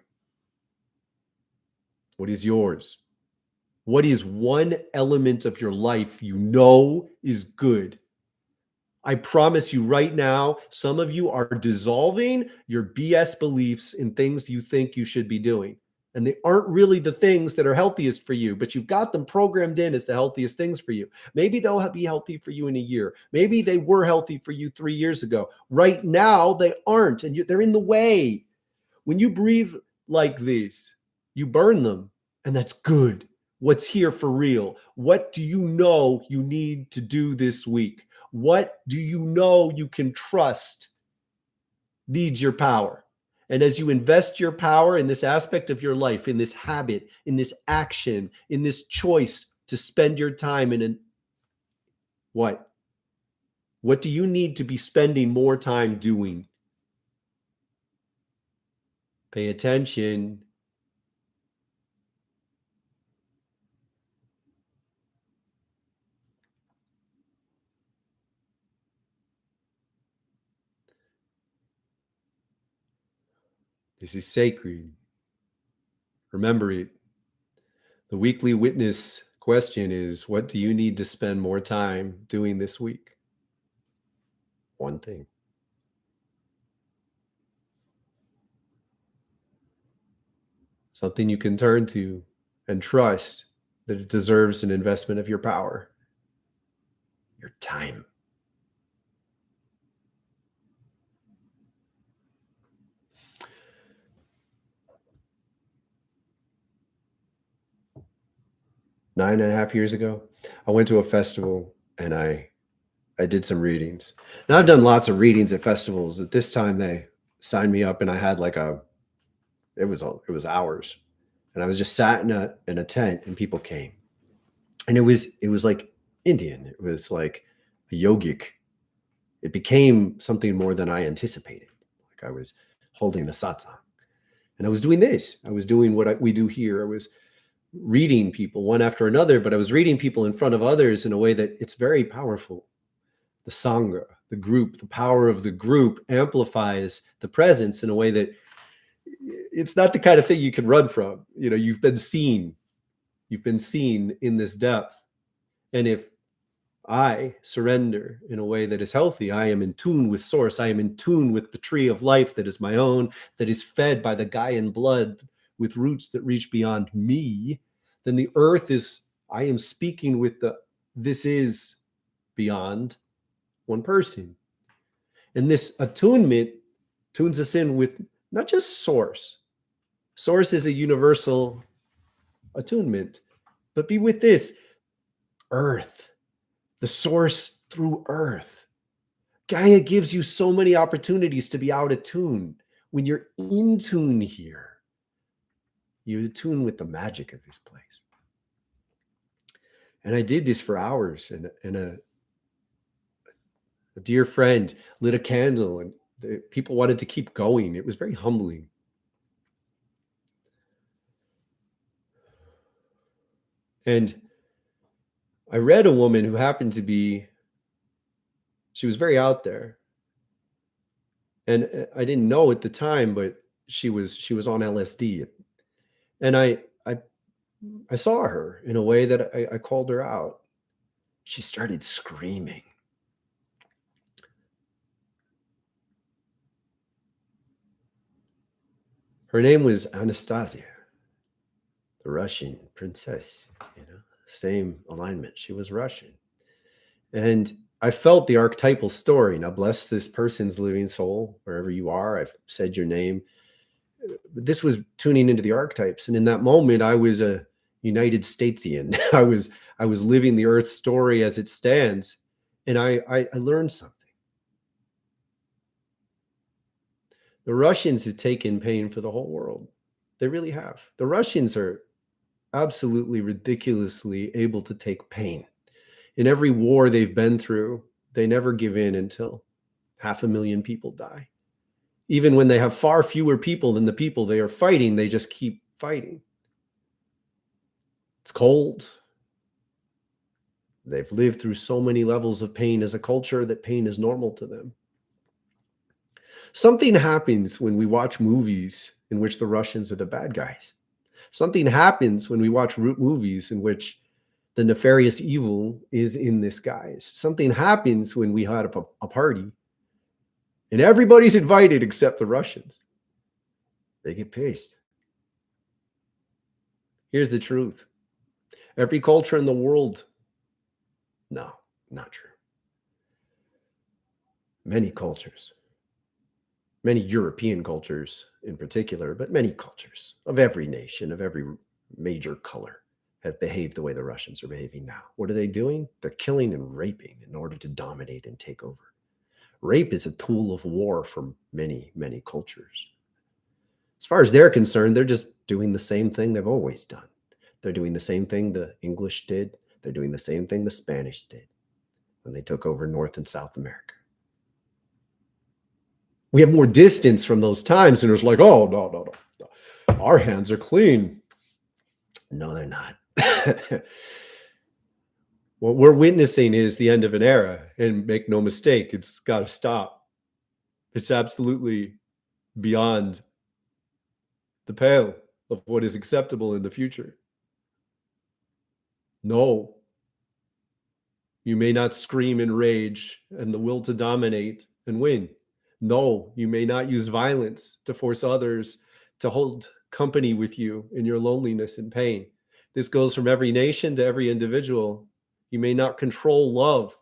What is yours? What is one element of your life you know is good? I promise you right now, some of you are dissolving your BS beliefs in things you think you should be doing. And they aren't really the things that are healthiest for you, but you've got them programmed in as the healthiest things for you. Maybe they'll be healthy for you in a year. Maybe they were healthy for you 3 years ago. Right now, they aren't, and they're in the way. When you breathe like this, you burn them, and that's good. What's here for real? What do you know you need to do this week? What do you know you can trust needs your power? And as you invest your power in this aspect of your life, in this habit, in this action, in this choice to spend your time in an what? What do you need to be spending more time doing? Pay attention. This is sacred. Remember it. The weekly witness question is, what do you need to spend more time doing this week? One thing. Something you can turn to and trust that it deserves an investment of your power, your time. Nine and a half years ago, I went to a festival and I did some readings. Now I've done lots of readings at festivals. At this time, they signed me up and I had like it was hours, and I was just sat in a tent and people came, and it was like Indian. It was like a yogic. It became something more than I anticipated. Like I was holding a satsang, and I was doing this. I was doing what we do here. I was reading people one after another, but I was reading people in front of others in a way that it's very powerful. The sangha, the group, the power of the group amplifies the presence in a way that it's not the kind of thing you can run from. You know, you've been seen in this depth. And if I surrender in a way that is healthy, I am in tune with source. I am in tune with the tree of life that is my own, that is fed by the Gaian blood with roots that reach beyond me. Then the earth is, I am speaking with this is beyond one person. And this attunement tunes us in with not just source. Source is a universal attunement, but be with this earth, the source through earth. Gaia gives you so many opportunities to be out of tune. When you're in tune here, you attune with the magic of this place. And I did this for hours, and a dear friend lit a candle, and people wanted to keep going. It was very humbling. And I read a woman who happened to be, she was very out there. And I didn't know at the time, but she was on LSD. And I saw her in a way that I called her out. She started screaming. Her name was Anastasia, the Russian princess, same alignment. She was Russian. And I felt the archetypal story. Now, bless this person's living soul, wherever you are. I've said your name. But this was tuning into the archetypes. And in that moment, I was a United Statesian. I was living the Earth story as it stands. And I learned something. The Russians have taken pain for the whole world. They really have. The Russians are absolutely ridiculously able to take pain. In every war they've been through, they never give in until 500,000 people die. Even when they have far fewer people than the people they are fighting, they just keep fighting. It's cold. They've lived through so many levels of pain as a culture that pain is normal to them. Something happens when we watch movies in which the Russians are the bad guys. Something happens when we watch movies in which the nefarious evil is in this guise. Something happens when we have a party and everybody's invited except the Russians. They get pissed. Here's the truth. Every culture in the world, no, not true. Many cultures, many European cultures in particular, but many cultures of every nation, of every major color, have behaved the way the Russians are behaving now. What are they doing? They're killing and raping in order to dominate and take over. Rape is a tool of war for many, many cultures. As far as they're concerned, they're just doing the same thing they've always done. They're doing the same thing the English did. They're doing the same thing the Spanish did when they took over North and South America. We have more distance from those times, and it's like, oh, no. Our hands are clean. No, they're not. What we're witnessing is the end of an era, and make no mistake, it's got to stop. It's absolutely beyond the pale of what is acceptable in the future. No, you may not scream in rage and the will to dominate and win. No, you may not use violence to force others to hold company with you in your loneliness and pain. This goes from every nation to every individual. You may not control love.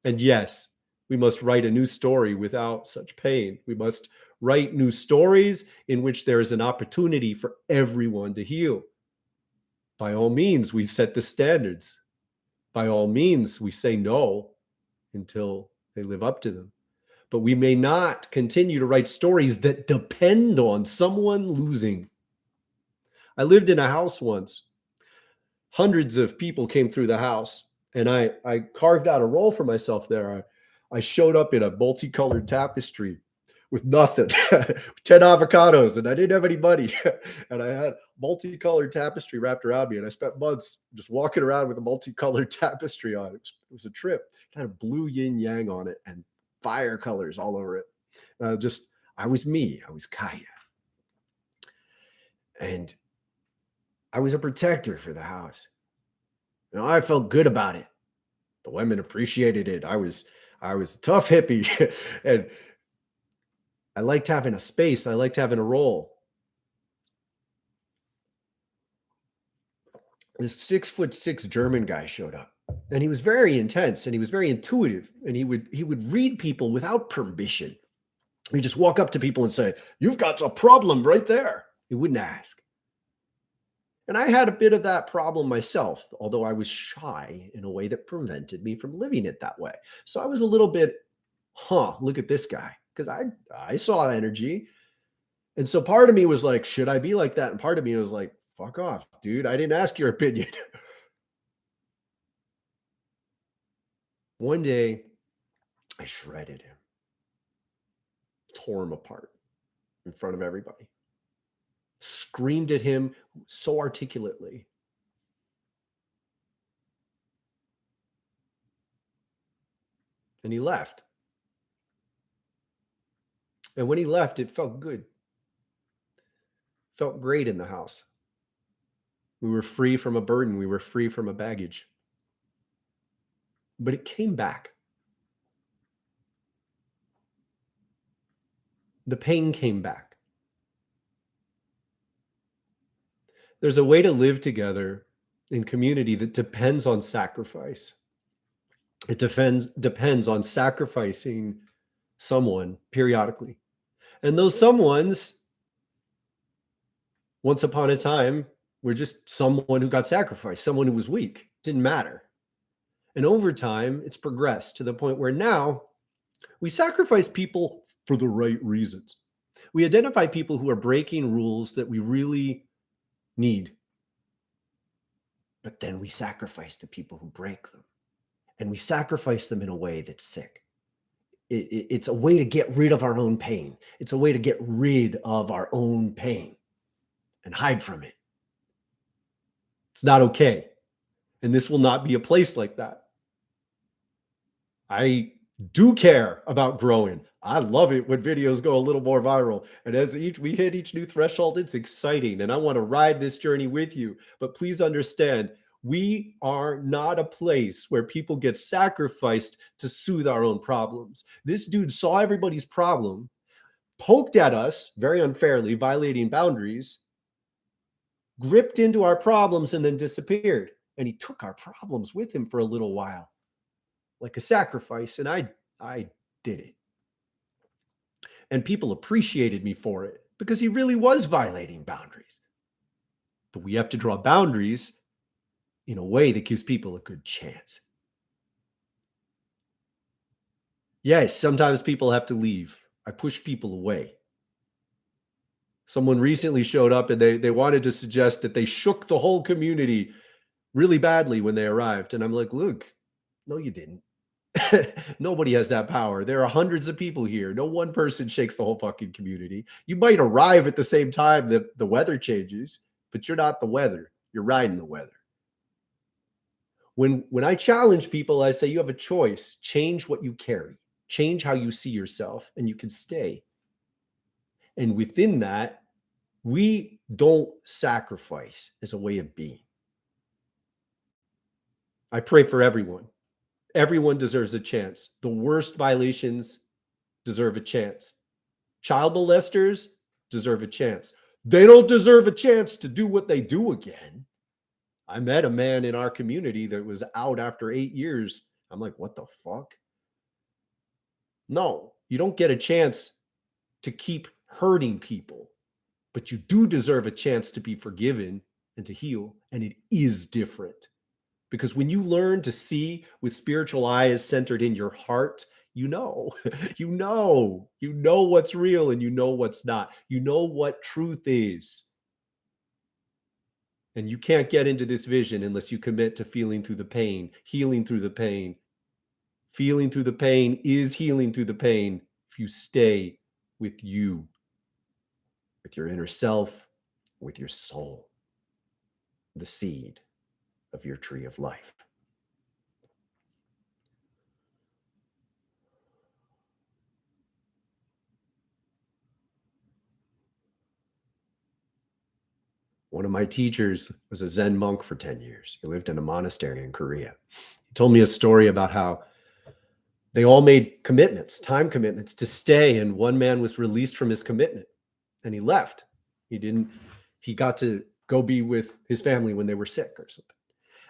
And yes, we must write a new story without such pain. We must write new stories in which there is an opportunity for everyone to heal. By all means, we set the standards. By all means, we say no until they live up to them. But we may not continue to write stories that depend on someone losing. I lived in a house once. Hundreds of people came through the house, and I carved out a role for myself there. I showed up in a multicolored tapestry with nothing, 10 avocados, and I didn't have any money. And I had multicolored tapestry wrapped around me, and I spent months just walking around with a multicolored tapestry on. It was a trip. It had a blue yin yang on it and fire colors all over it. I was me. I was Kaya. And I was a protector for the house. You know, I felt good about it. The women appreciated it. I was a tough hippie, and I liked having a space. I liked having a role. This 6'6" German guy showed up, and he was very intense, and he was very intuitive, and he would read people without permission. He'd just walk up to people and say, "You've got a problem right there." He wouldn't ask. And I had a bit of that problem myself, although I was shy in a way that prevented me from living it that way. So I was a little bit, look at this guy, because I saw energy. And so part of me was like, should I be like that? And part of me was like, fuck off, dude. I didn't ask your opinion. One day, I shredded him, tore him apart in front of everybody, screamed at him so articulately. And he left. And when he left, it felt good. Felt great in the house. We were free from a burden. We were free from a baggage. But it came back. The pain came back. There's a way to live together in community that depends on sacrifice. It depends on sacrificing someone periodically. And those someones, once upon a time, were just someone who got sacrificed, someone who was weak. Didn't matter. And over time, it's progressed to the point where now we sacrifice people for the right reasons. We identify people who are breaking rules that we really need. But then we sacrifice the people who break them. And we sacrifice them in a way that's sick. It's a way to get rid of our own pain. It's a way to get rid of our own pain and hide from it. It's not okay. And this will not be a place like that. I do care about growing. I love it when videos go a little more viral. And as we hit each new threshold, it's exciting. And I want to ride this journey with you. But please understand, we are not a place where people get sacrificed to soothe our own problems. This dude saw everybody's problem, poked at us very unfairly, violating boundaries, gripped into our problems, and then disappeared. And he took our problems with him for a little while, like a sacrifice. And I did it. And people appreciated me for it because he really was violating boundaries. But we have to draw boundaries in a way that gives people a good chance. Yes, sometimes people have to leave. I push people away. Someone recently showed up and they wanted to suggest that they shook the whole community really badly when they arrived. And I'm like, look, no, you didn't. Nobody has that power. There are hundreds of people here. No one person shakes the whole fucking community. You might arrive at the same time that the weather changes, but you're not the weather. You're riding the weather. When I challenge people, I say you have a choice. Change what you carry. Change how you see yourself, and you can stay. And within that, we don't sacrifice as a way of being. I pray for everyone. Everyone deserves a chance. The worst violations deserve a chance. Child molesters deserve a chance. They don't deserve a chance to do what they do again. I met a man in our community that was out after 8 years. I'm like, what the fuck? No, you don't get a chance to keep hurting people, but you do deserve a chance to be forgiven and to heal. And it is different. Because when you learn to see with spiritual eyes centered in your heart, you know what's real and you know what's not. You know what truth is. And you can't get into this vision unless you commit to feeling through the pain, healing through the pain. Feeling through the pain is healing through the pain if you stay with you, with your inner self, with your soul, the seed of your tree of life. One of my teachers was a Zen monk for 10 years. He lived in a monastery in Korea. He told me a story about how they all made commitments, time commitments to stay, and one man was released from his commitment and he left. He got to go be with his family when they were sick or something.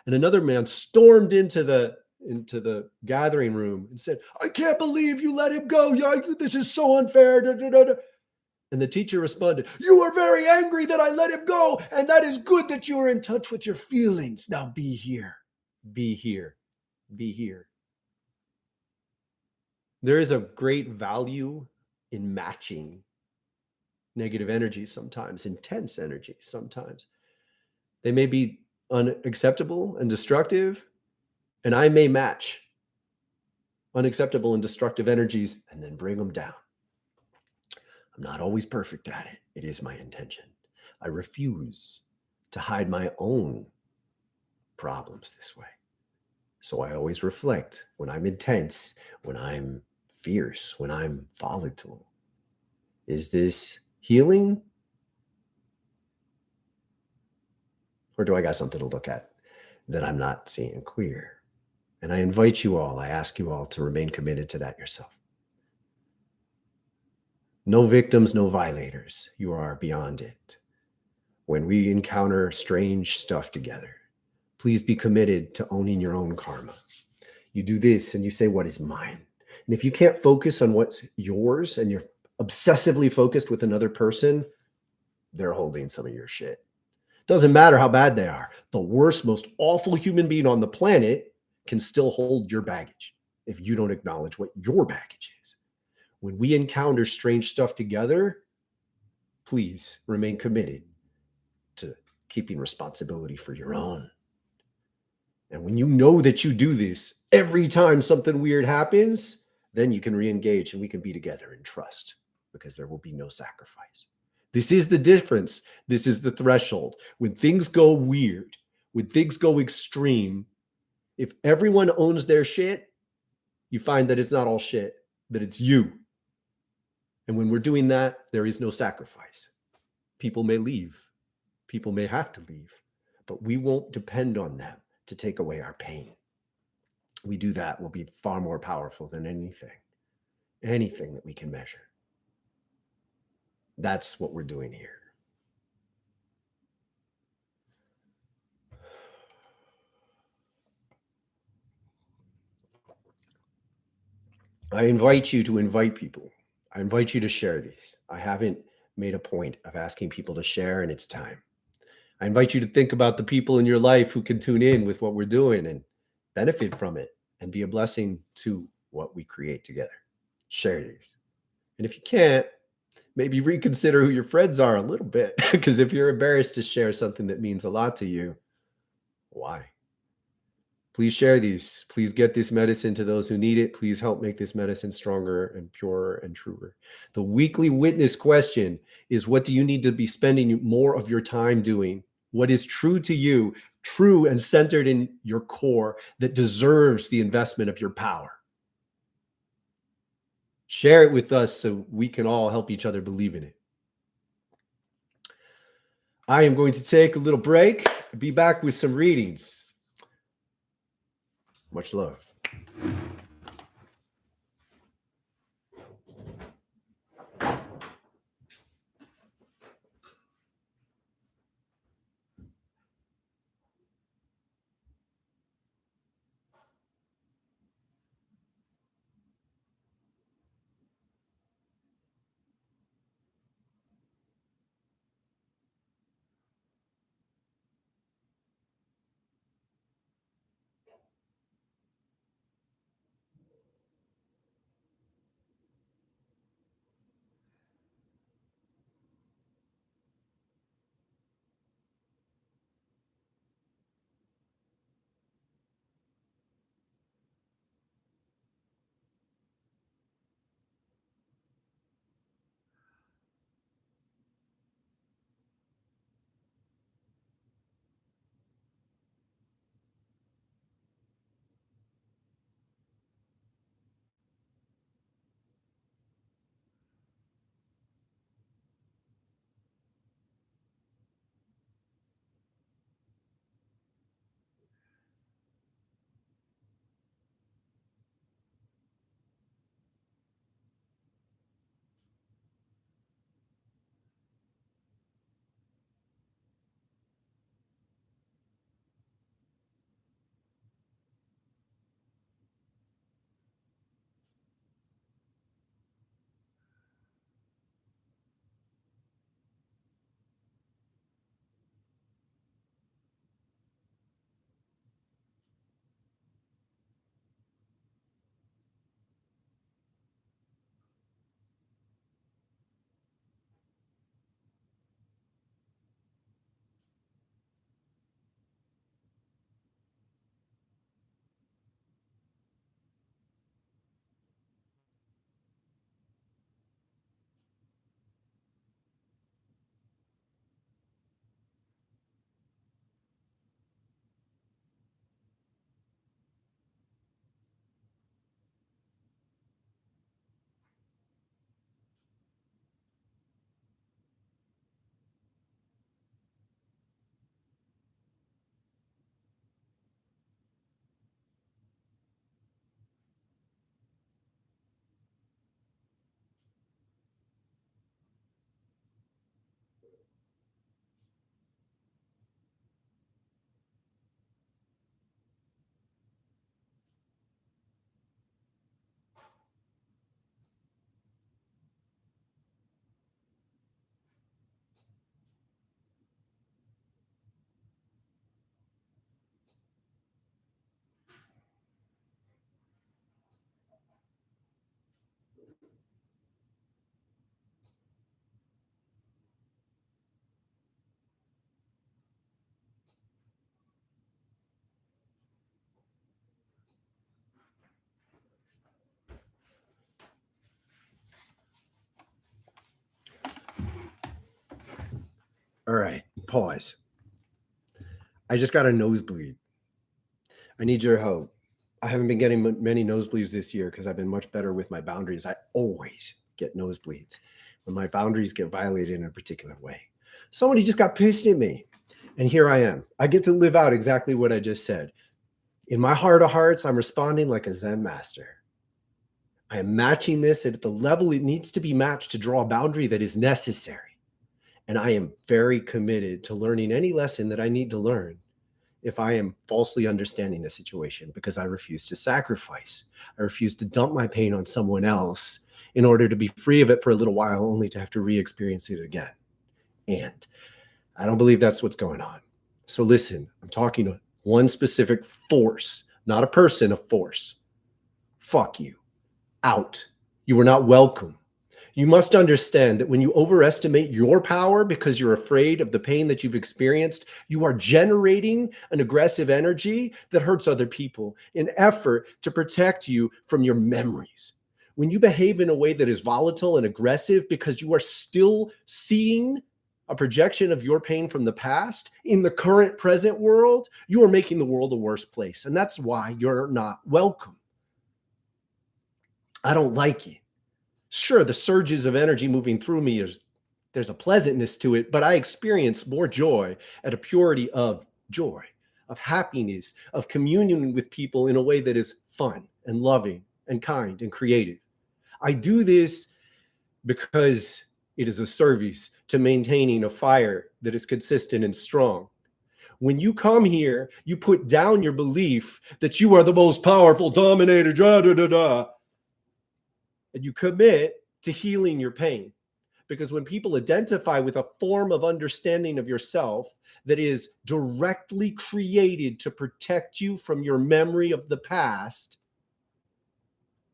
And another man stormed into the gathering room and said, I can't believe you let him go. This is so unfair. Da, da, da, da. And the teacher responded, you are very angry that I let him go. And that is good that you are in touch with your feelings. Now be here, be here, be here. There is a great value in matching negative energy sometimes, intense energy sometimes. They may be unacceptable and destructive, and I may match unacceptable and destructive energies and then bring them down. I'm not always perfect at it. It is my intention. I refuse to hide my own problems this way. So I always reflect when I'm intense, when I'm fierce, when I'm volatile. Is this healing? Or do I got something to look at that I'm not seeing clear? And I invite you all, I ask you all to remain committed to that yourself. No victims, no violators. You are beyond it. When we encounter strange stuff together, please be committed to owning your own karma. You do this and you say, what is mine? And if you can't focus on what's yours and you're obsessively focused with another person, they're holding some of your shit. Doesn't matter how bad they are. The worst, most awful human being on the planet can still hold your baggage if you don't acknowledge what your baggage is. When we encounter strange stuff together, please remain committed to keeping responsibility for your own. And when you know that you do this every time something weird happens, then you can re-engage and we can be together in trust because there will be no sacrifice. This is the difference. This is the threshold. When things go weird, when things go extreme, if everyone owns their shit, you find that it's not all shit, that it's you. And when we're doing that, there is no sacrifice. People may leave. People may have to leave, but we won't depend on them to take away our pain. We do that, we'll be far more powerful than anything that we can measure. That's what we're doing here. I invite you to invite people. I invite you to share these. I haven't made a point of asking people to share, and it's time. I invite you to think about the people in your life who can tune in with what we're doing and benefit from it and be a blessing to what we create together. Share these. And if you can't, maybe reconsider who your friends are a little bit, because if you're embarrassed to share something that means a lot to you, why? Please share these. Please get this medicine to those who need it. Please help make this medicine stronger and purer and truer. The weekly witness question is, what do you need to be spending more of your time doing? What is true to you, true and centered in your core, that deserves the investment of your power? Share it with us so we can all help each other believe in it. I am going to take a little break and be back with some readings. Much love. All right, pause. I just got a nosebleed. I need your help. I haven't been getting many nosebleeds this year because I've been much better with my boundaries. I always get nosebleeds when my boundaries get violated in a particular way. Somebody just got pissed at me. And here I am. I get to live out exactly what I just said. In my heart of hearts, I'm responding like a Zen master. I am matching this at the level it needs to be matched to draw a boundary that is necessary. And I am very committed to learning any lesson that I need to learn if I am falsely understanding the situation, because I refuse to sacrifice. I refuse to dump my pain on someone else in order to be free of it for a little while, only to have to re-experience it again. And I don't believe that's what's going on. So listen, I'm talking to one specific force, not a person, a force. Fuck you. Out. You are not welcome. You must understand that when you overestimate your power because you're afraid of the pain that you've experienced, you are generating an aggressive energy that hurts other people in effort to protect you from your memories. When you behave in a way that is volatile and aggressive because you are still seeing a projection of your pain from the past in the current present world, you are making the world a worse place. And that's why you're not welcome. I don't like it. Sure, the surges of energy moving through me there's a pleasantness to it, but I experience more joy at a purity of joy, of happiness, of communion with people in a way that is fun and loving and kind and creative. I do this because it is a service to maintaining a fire that is consistent and strong. When you come here, you put down your belief that you are the most powerful dominator, and you commit to healing your pain. Because when people identify with a form of understanding of yourself that is directly created to protect you from your memory of the past,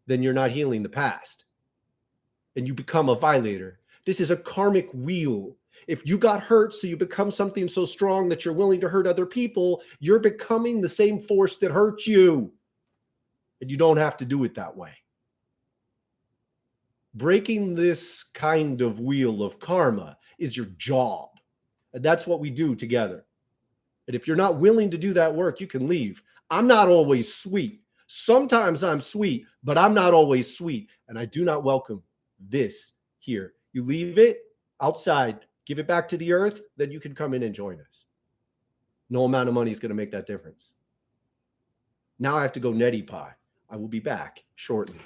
then you're not healing the past. And you become a violator. This is a karmic wheel. If you got hurt, so you become something so strong that you're willing to hurt other people, you're becoming the same force that hurt you. And you don't have to do it that way. Breaking this kind of wheel of karma is your job. And that's what we do together. And if you're not willing to do that work, you can leave. I'm not always sweet. Sometimes I'm sweet, but I'm not always sweet. And I do not welcome this here. You leave it outside, give it back to the earth, then you can come in and join us. No amount of money is going to make that difference. Now I have to go neti pie. I will be back shortly.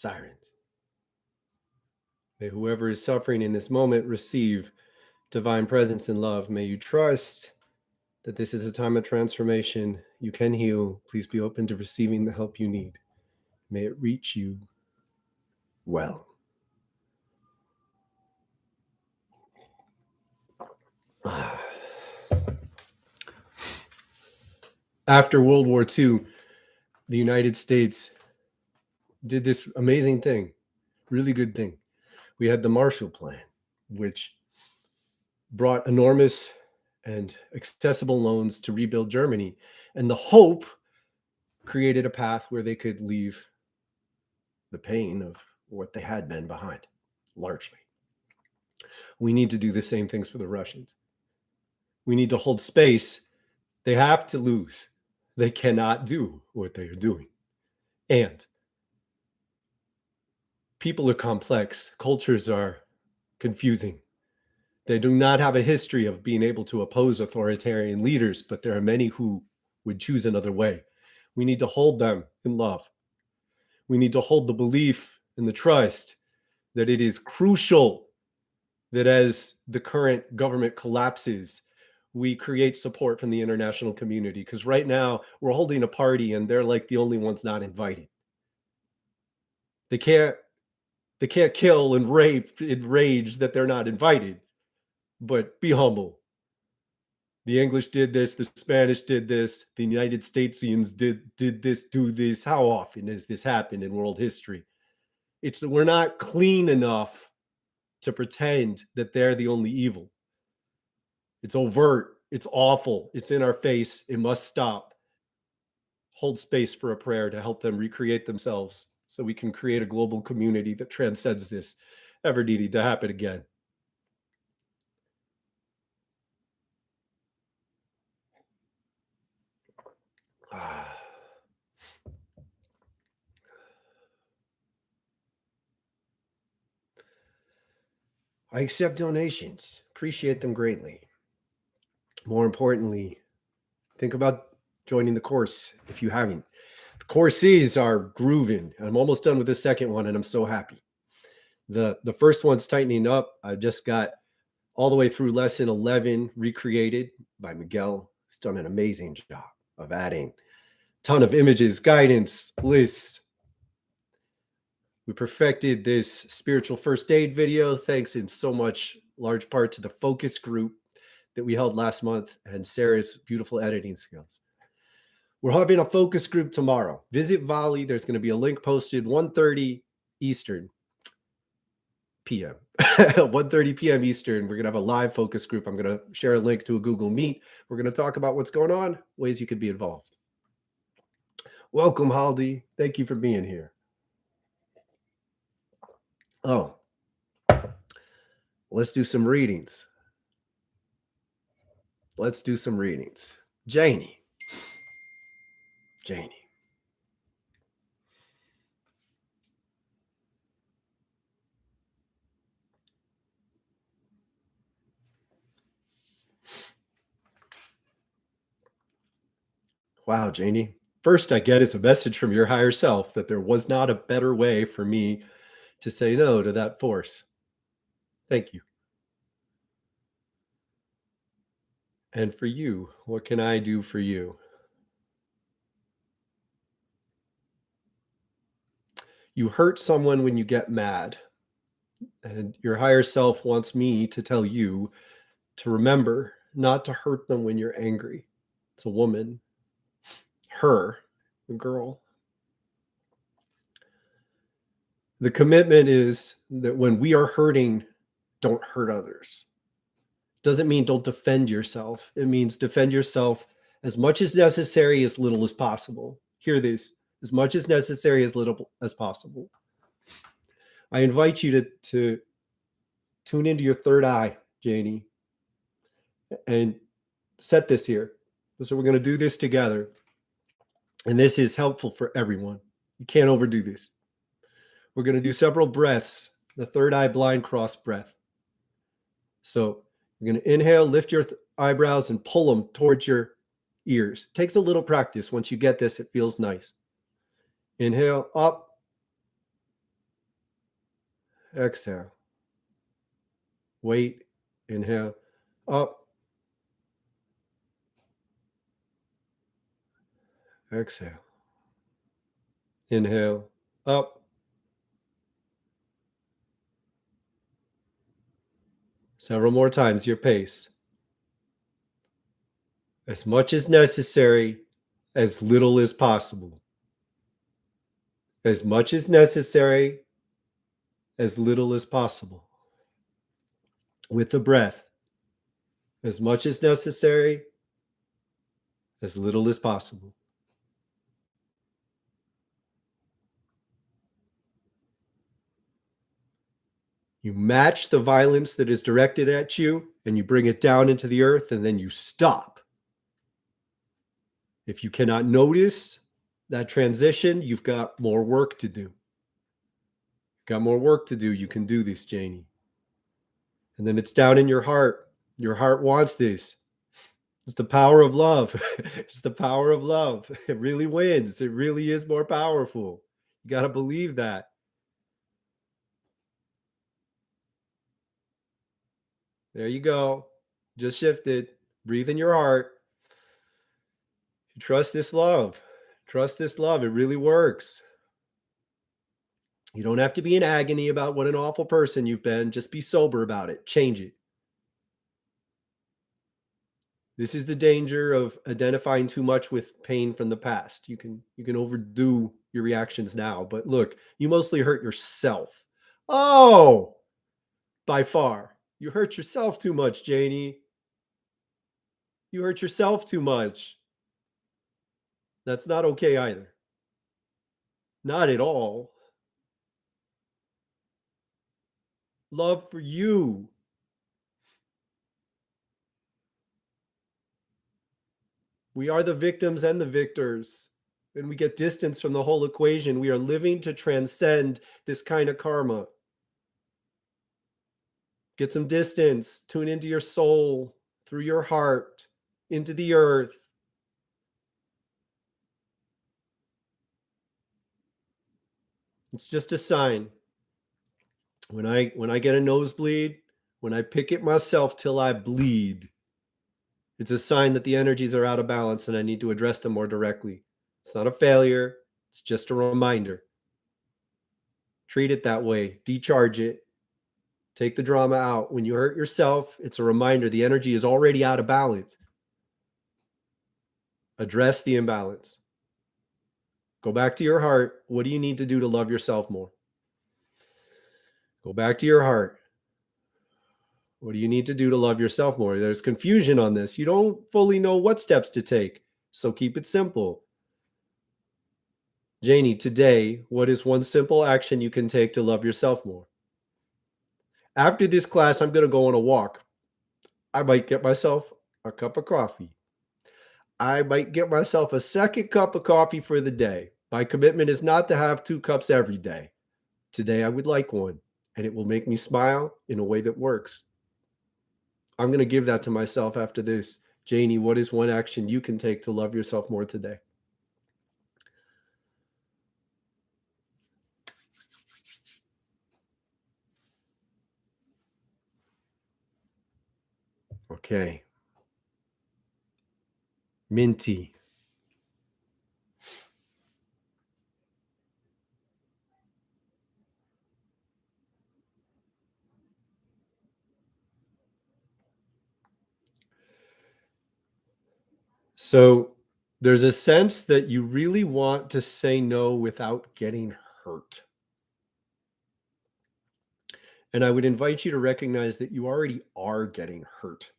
sirens. May whoever is suffering in this moment receive divine presence and love. May you trust that this is a time of transformation. You can heal. Please be open to receiving the help you need. May it reach you well. After World War II, the United States did this amazing thing, really good thing. We had the Marshall Plan, which brought enormous and accessible loans to rebuild Germany. And the hope created a path where they could leave the pain of what they had been behind, largely. We need to do the same things for the Russians. We need to hold space. They have to lose. They cannot do what they are doing. And people are complex. Cultures are confusing. They do not have a history of being able to oppose authoritarian leaders, but there are many who would choose another way. We need to hold them in love. We need to hold the belief and the trust that it is crucial that as the current government collapses, we create support from the international community. Because right now we're holding a party and they're like the only ones not invited. They can't kill and rape and rage that they're not invited. But be humble. The English did this, the Spanish did this, the United Statesians did this, do this. How often has this happened in world history? It's that we're not clean enough to pretend that they're the only evil. It's overt, it's awful, it's in our face, it must stop. Hold space for a prayer to help them recreate themselves so we can create a global community that transcends this ever needing to happen again. I accept donations, appreciate them greatly. More importantly, think about joining the course if you haven't. The courses are grooving. I'm almost done with the second one and I'm so happy. The first one's tightening up. I just got all the way through lesson 11 recreated by Miguel. He's done an amazing job of adding a ton of images, guidance, lists. We perfected this spiritual first aid video, thanks in so much large part to the focus group that we held last month and Sarah's beautiful editing skills. We're having a focus group tomorrow. Visit Volley. There's going to be a link posted 1:30 Eastern p.m. 1:30 p.m. Eastern. We're going to have a live focus group. I'm going to share a link to a Google Meet. We're going to talk about what's going on, ways you could be involved. Welcome, Haldi. Thank you for being here. Oh, let's do some readings. Let's do some readings. Janie. Wow, Janie. First I get is a message from your higher self that there was not a better way for me to say no to that force. Thank you. And for you, what can I do for you? You hurt someone when you get mad, and your higher self wants me to tell you to remember not to hurt them when you're angry. It's a woman, her, a girl. The commitment is that when we are hurting, don't hurt others. Doesn't mean don't defend yourself. It means defend yourself as much as necessary, as little as possible. Hear this, as much as necessary, as little as possible. I invite you to tune into your third eye, Janie, and set this here. So we're going to do this together. And this is helpful for everyone. You can't overdo this. We're going to do several breaths, the third eye blind cross breath. So you're going to inhale, lift your eyebrows and pull them towards your ears. It takes a little practice. Once you get this, it feels nice. Inhale up, exhale. Wait, inhale, up, exhale. Inhale, up. Several more times, your pace. As much as necessary, as little as possible. As much as necessary, as little as possible. With the breath, as much as necessary, as little as possible. You match the violence that is directed at you and you bring it down into the earth and then you stop. If you cannot notice that transition, you've got more work to do. Got more work to do. You can do this, Janie. And then it's down in your heart. Your heart wants this. It's the power of love. It's the power of love. It really wins. It really is more powerful. You got to believe that. There you go. Just shifted. Breathe in your heart. Trust this love. Trust this love. It really works. You don't have to be in agony about what an awful person you've been. Just be sober about it. Change it. This is the danger of identifying too much with pain from the past. You can overdo your reactions now, but look, you mostly hurt yourself. Oh, by far. You hurt yourself too much, Janie. You hurt yourself too much. That's not okay either. Not at all. Love for you. We are the victims and the victors. When we get distance from the whole equation, we are living to transcend this kind of karma. Get some distance. Tune into your soul, through your heart, into the earth. It's just a sign. When I get a nosebleed, when I pick it myself till I bleed, it's a sign that the energies are out of balance and I need to address them more directly. It's not a failure. It's just a reminder. Treat it that way. Decharge it. Take the drama out. When you hurt yourself, it's a reminder the energy is already out of balance. Address the imbalance. Go back to your heart. What do you need to do to love yourself more? Go back to your heart. What do you need to do to love yourself more? There's confusion on this. You don't fully know what steps to take. So keep it simple. Janie, today, what is one simple action you can take to love yourself more? After this class, I'm going to go on a walk. I might get myself a cup of coffee. I might get myself a second cup of coffee for the day. My commitment is not to have 2 cups every day. Today, I would like one, and it will make me smile in a way that works. I'm going to give that to myself after this. Janie, what is one action you can take to love yourself more today? Okay. Minty. So there's a sense that you really want to say no without getting hurt. And I would invite you to recognize that you already are getting hurt.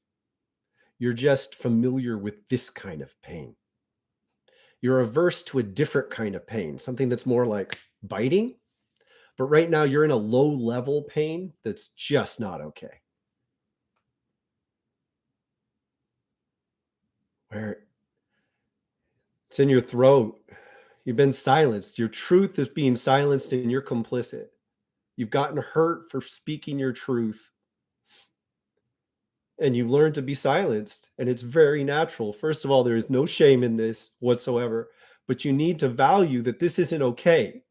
You're just familiar with this kind of pain. You're averse to a different kind of pain, something that's more like biting. But right now, you're in a low level pain that's just not okay. Where it's in your throat. You've been silenced. Your truth is being silenced and you're complicit. You've gotten hurt for speaking your truth. And you've learned to be silenced. And it's very natural. First of all, there is no shame in this whatsoever. But you need to value that this isn't okay.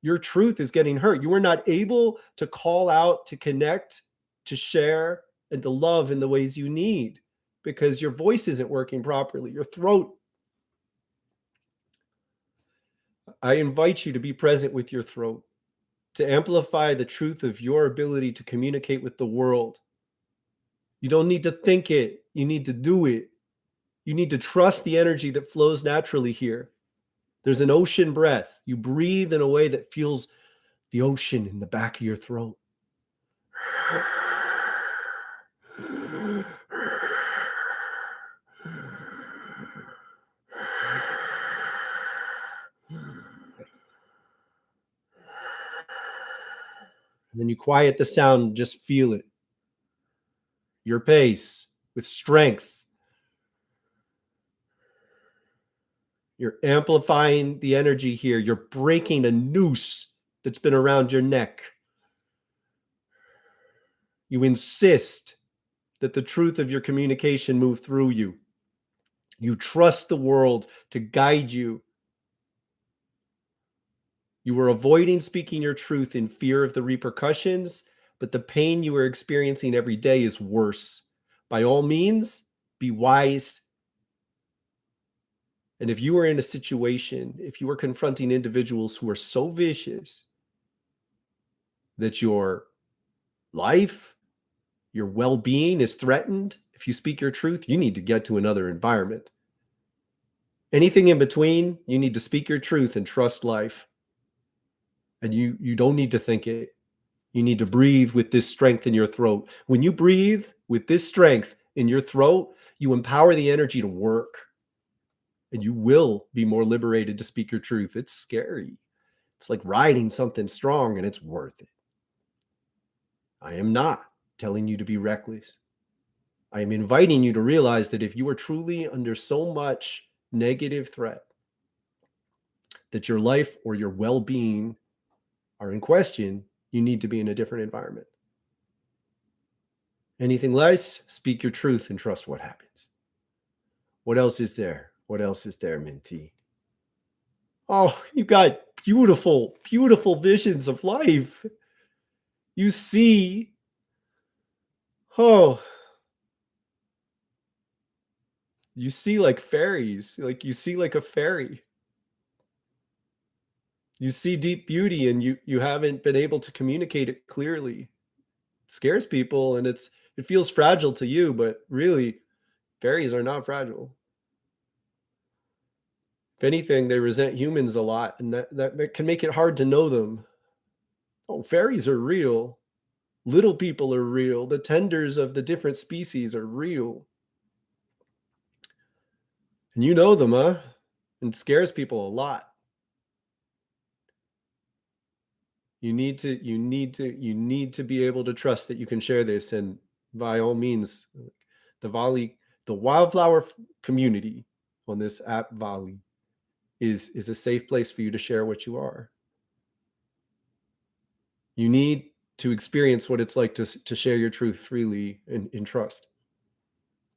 Your truth is getting hurt. You are not able to call out, to connect, to share, and to love in the ways you need because your voice isn't working properly. Your throat. I invite you to be present with your throat, to amplify the truth of your ability to communicate with the world. You don't need to think it. You need to do it. You need to trust the energy that flows naturally here. There's an ocean breath. You breathe in a way that feels the ocean in the back of your throat. And then you quiet the sound, just feel it. Your pace with strength. You're amplifying the energy here. You're breaking a noose that's been around your neck. You insist that the truth of your communication move through you. You trust the world to guide you. You were avoiding speaking your truth in fear of the repercussions, but the pain you are experiencing every day is worse. By all means, be wise. And if you are in a situation, if you are confronting individuals who are so vicious that your life, your well-being is threatened, if you speak your truth, you need to get to another environment. Anything in between, you need to speak your truth and trust life. And you don't need to think it. You need to breathe with this strength in your throat. When you breathe with this strength in your throat, you empower the energy to work. And you will be more liberated to speak your truth. It's scary. It's like riding something strong, and it's worth it. I am not telling you to be reckless. I am inviting you to realize that if you are truly under so much negative threat, that your life or your well-being are in question, you need to be in a different environment. Anything less, speak your truth and trust what happens. What else is there? What else is there, Minty? Oh, you got beautiful, beautiful visions of life. You see, oh, you see like fairies, like you see like a fairy. You see deep beauty and you haven't been able to communicate it clearly. It scares people and it feels fragile to you, but really fairies are not fragile. If anything, they resent humans a lot, and that can make it hard to know them. Oh, fairies are real. Little people are real. The tenders of the different species are real. And you know them, huh? And it scares people a lot. You need to be able to trust that you can share this. And by all means, the wildflower community on this app Valley is a safe place for you to share what you are. You need to experience what it's like to share your truth freely in trust.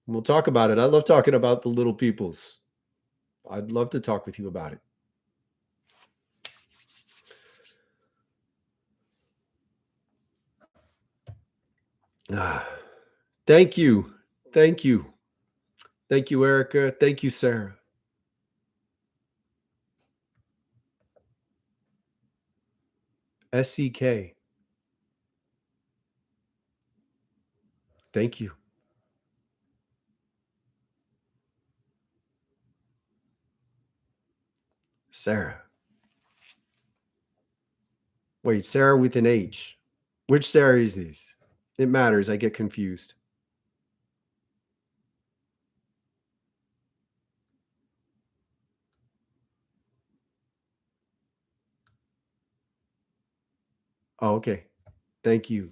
And we'll talk about it. I love talking about the little peoples. I'd love to talk with you about it. Thank you. Thank you. Thank you, Erica. Thank you, Sarah. SEK. Thank you. Sarah. Wait, Sarah with an H. Which Sarah is this? It matters. I get confused. Oh, okay. Thank you.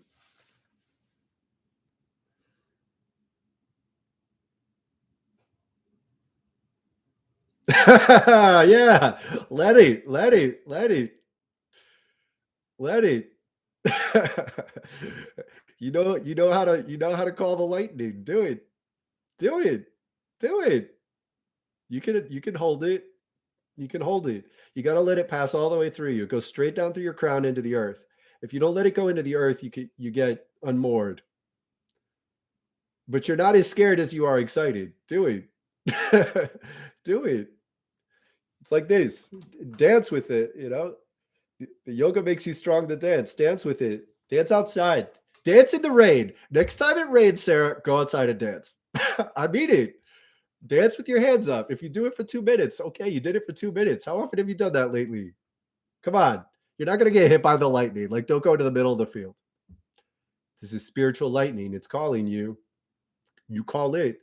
Yeah. Let it. You know how to call the lightning. Do it. You can hold it. You can hold it. You got to let it pass all the way through you. It goes straight down through your crown into the earth. If you don't let it go into the earth, you get unmoored. But you're not as scared as you are excited. Do it. Do it. It's like this. Dance with it, you know? The yoga makes you strong to dance. Dance with it. Dance outside. Dance in the rain. Next time it rains, Sarah, go outside and dance. I mean it. Dance with your hands up. If you do it for 2 minutes, okay, you did it for 2 minutes. How often have you done that lately? Come on. You're not going to get hit by the lightning. Like, don't go to the middle of the field. This is spiritual lightning. It's calling you. You call it.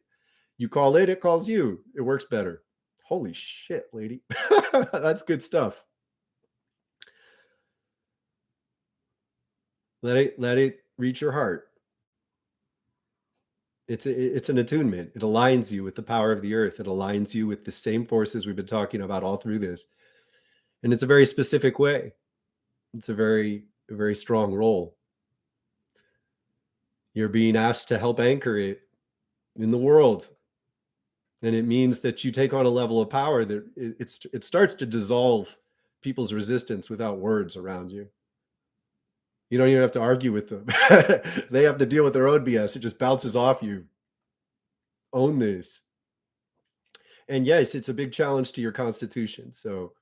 You call it, it calls you. It works better. Holy shit, lady. That's good stuff. Let it reach your heart. It's an attunement. It aligns you with the power of the earth. It aligns you with the same forces we've been talking about all through this. And it's a very specific way. It's a very strong role. You're being asked to help anchor it in the world. And it means that you take on a level of power that it starts to dissolve people's resistance without words around you. You don't even have to argue with them. They have to deal with their own BS. It just bounces off you. Own this. And yes, it's a big challenge to your constitution. So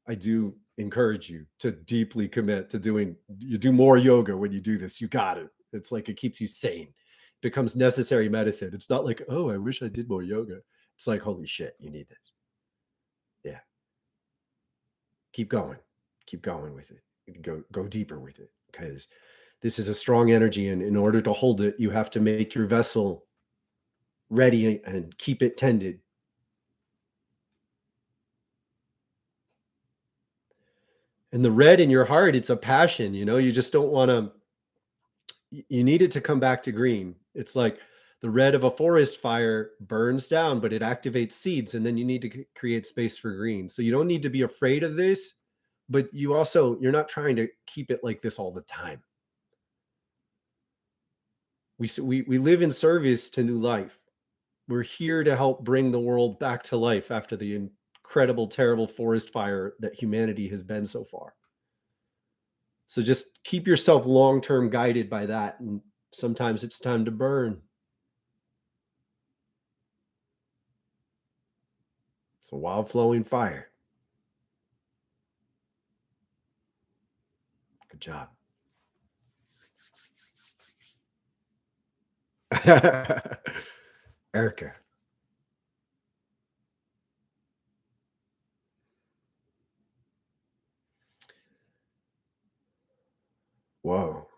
I do encourage you to deeply commit to you do more yoga when you do this. You got it. It's like it keeps you sane. It becomes necessary medicine. It's not like, oh, I wish I did more yoga. It's like, holy shit, you need this. Yeah. Keep going. Keep going with it. Go deeper with it, because this is a strong energy. And in order to hold it, you have to make your vessel ready and keep it tended. And the red in your heart, it's a passion, you just don't want to, you need it to come back to green. It's like the red of a forest fire burns down, but it activates seeds, and then you need to create space for green. So you don't need to be afraid of this, but you're not trying to keep it like this all the time. We live in service to new life. We're here to help bring the world back to life after the incredible, terrible forest fire that humanity has been so far. So just keep yourself long-term guided by that. And sometimes it's time to burn. It's a wild flowing fire. Good job. Erica. Whoa.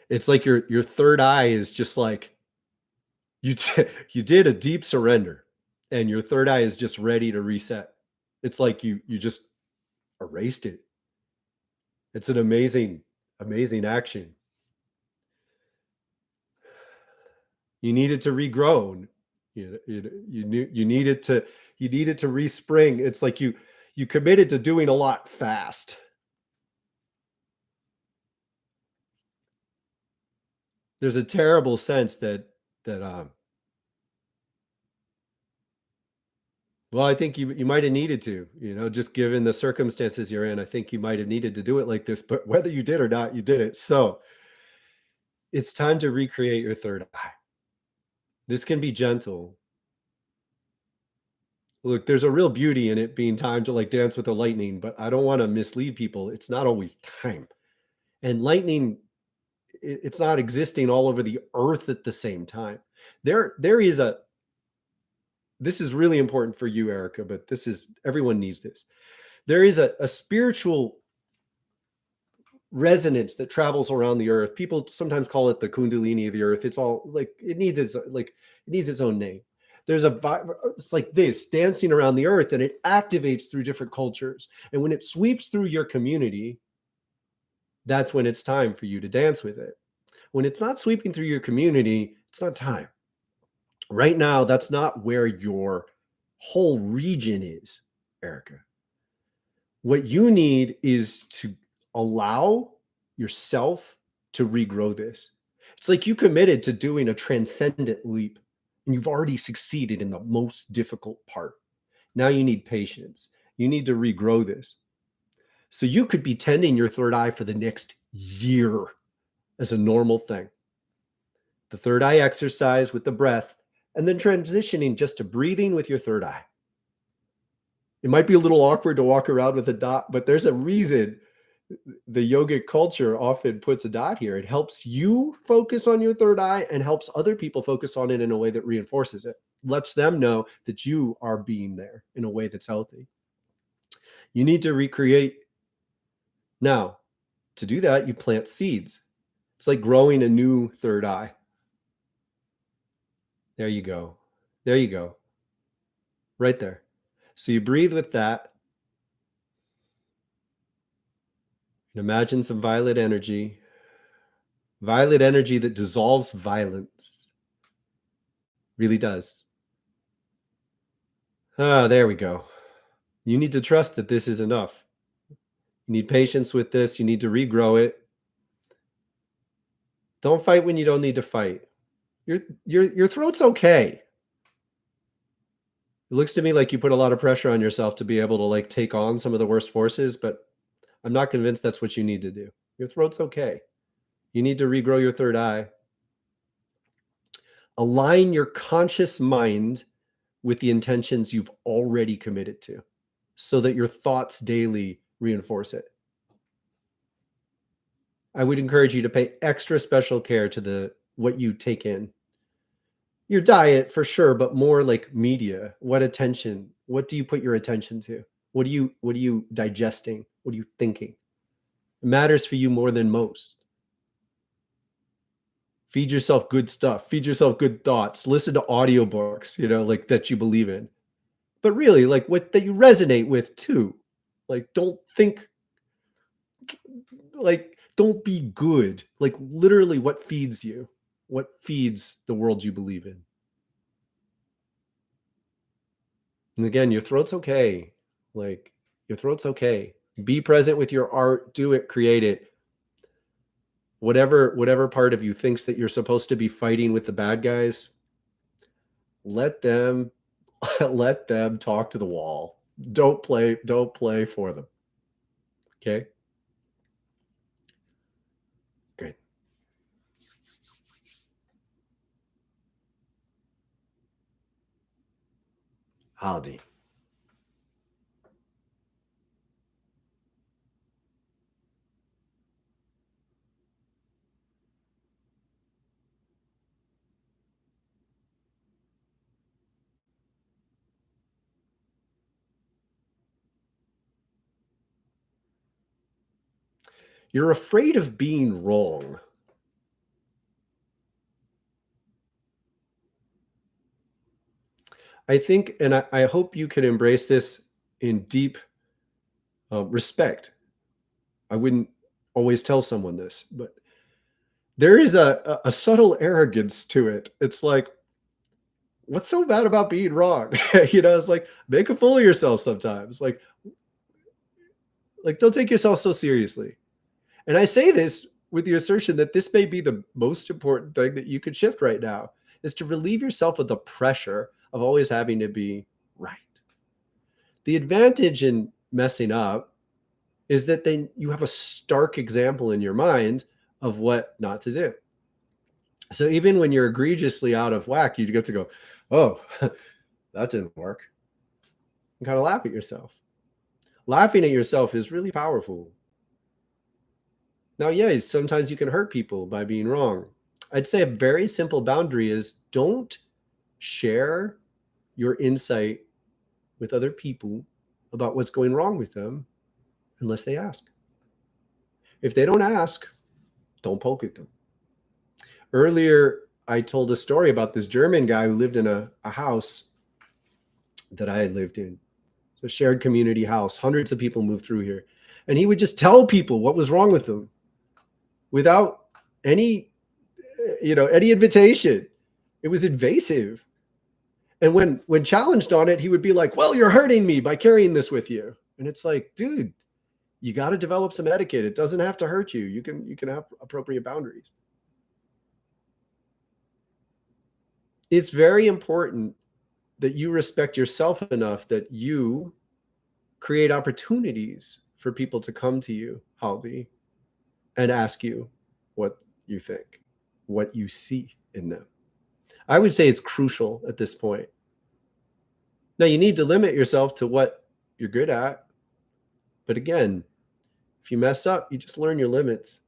It's like your third eye is just like you did a deep surrender, and your third eye is just ready to reset. It's like you just erased it. It's an amazing action. You needed to regrow. You needed to respring. It's like you committed to doing a lot fast. There's a terrible sense that well, I think you might have needed to, just given the circumstances you're in. I think you might have needed to do it like this, but whether you did or not, you did it. So it's time to recreate your third eye. This can be gentle. Look, there's a real beauty in it being time to like dance with the lightning, but I don't want to mislead people. It's not always time. And lightning, it's not existing all over the earth at the same time. There is this is really important for you, Erica, but everyone needs this. There is a spiritual resonance that travels around the earth. People sometimes call it the kundalini of the earth. It's all like, it needs its own name. It's like this dancing around the earth, and it activates through different cultures. And when it sweeps through your community, that's when it's time for you to dance with it. When it's not sweeping through your community, it's not time. Right now, that's not where your whole region is, Erica. What you need is to allow yourself to regrow this. It's like you committed to doing a transcendent leap, and you've already succeeded in the most difficult part. Now you need patience. You need to regrow this. So you could be tending your third eye for the next year as a normal thing. The third eye exercise with the breath, and then transitioning just to breathing with your third eye. It might be a little awkward to walk around with a dot, but there's a reason the yogic culture often puts a dot here. It helps you focus on your third eye and helps other people focus on it in a way that reinforces it, lets them know that you are being there in a way that's healthy. You need to recreate. Now, to do that, you plant seeds. It's like growing a new third eye. There you go. There you go. Right there. So you breathe with that. And imagine some violet energy that dissolves violence. Really does. Ah, there we go. You need to trust that this is enough. You need patience with this. You need to regrow it. Don't fight when you don't need to fight. Your throat's okay. It looks to me like you put a lot of pressure on yourself to be able to like take on some of the worst forces, but I'm not convinced that's what you need to do. Your throat's okay. You need to regrow your third eye. Align your conscious mind with the intentions you've already committed to so that your thoughts daily reinforce it. I would encourage you to pay extra special care to what you take in. Your diet for sure, but more like media. What do you put your attention to? What are you digesting? What are you thinking? It matters for you more than most. Feed yourself good stuff. Feed yourself good thoughts. Listen to audiobooks, like that you believe in. But really, like that you resonate with too. Like don't be good. Like literally what feeds you? What feeds the world you believe in? And again, your throat's okay. Like your throat's okay. Be present with your art, do it, create it. Whatever part of you thinks that you're supposed to be fighting with the bad guys, let them talk to the wall. Don't play for them. Okay? Good. Howdy. You're afraid of being wrong. I think, and I hope you can embrace this in deep respect. I wouldn't always tell someone this, but there is a subtle arrogance to it. It's like, what's so bad about being wrong? It's like, make a fool of yourself sometimes. Like don't take yourself so seriously. And I say this with the assertion that this may be the most important thing that you could shift right now, is to relieve yourself of the pressure of always having to be right. The advantage in messing up is that then you have a stark example in your mind of what not to do. So even when you're egregiously out of whack, you get to go, oh, that didn't work. And kind of laugh at yourself. Laughing at yourself is really powerful. Now, yes, sometimes you can hurt people by being wrong. I'd say a very simple boundary is don't share your insight with other people about what's going wrong with them unless they ask. If they don't ask, don't poke at them. Earlier, I told a story about this German guy who lived in a house that I lived in. It's a shared community house. Hundreds of people moved through here. And he would just tell people what was wrong with them without any invitation. It was invasive. And when challenged on it, he would be like, well, you're hurting me by carrying this with you. And it's like, dude, you got to develop some etiquette. It doesn't have to hurt you. You can have appropriate boundaries. It's very important that you respect yourself enough that you create opportunities for people to come to you, Haldi, and ask you what you think, what you see in them. I would say it's crucial at this point. Now, you need to limit yourself to what you're good at. But again, if you mess up, you just learn your limits.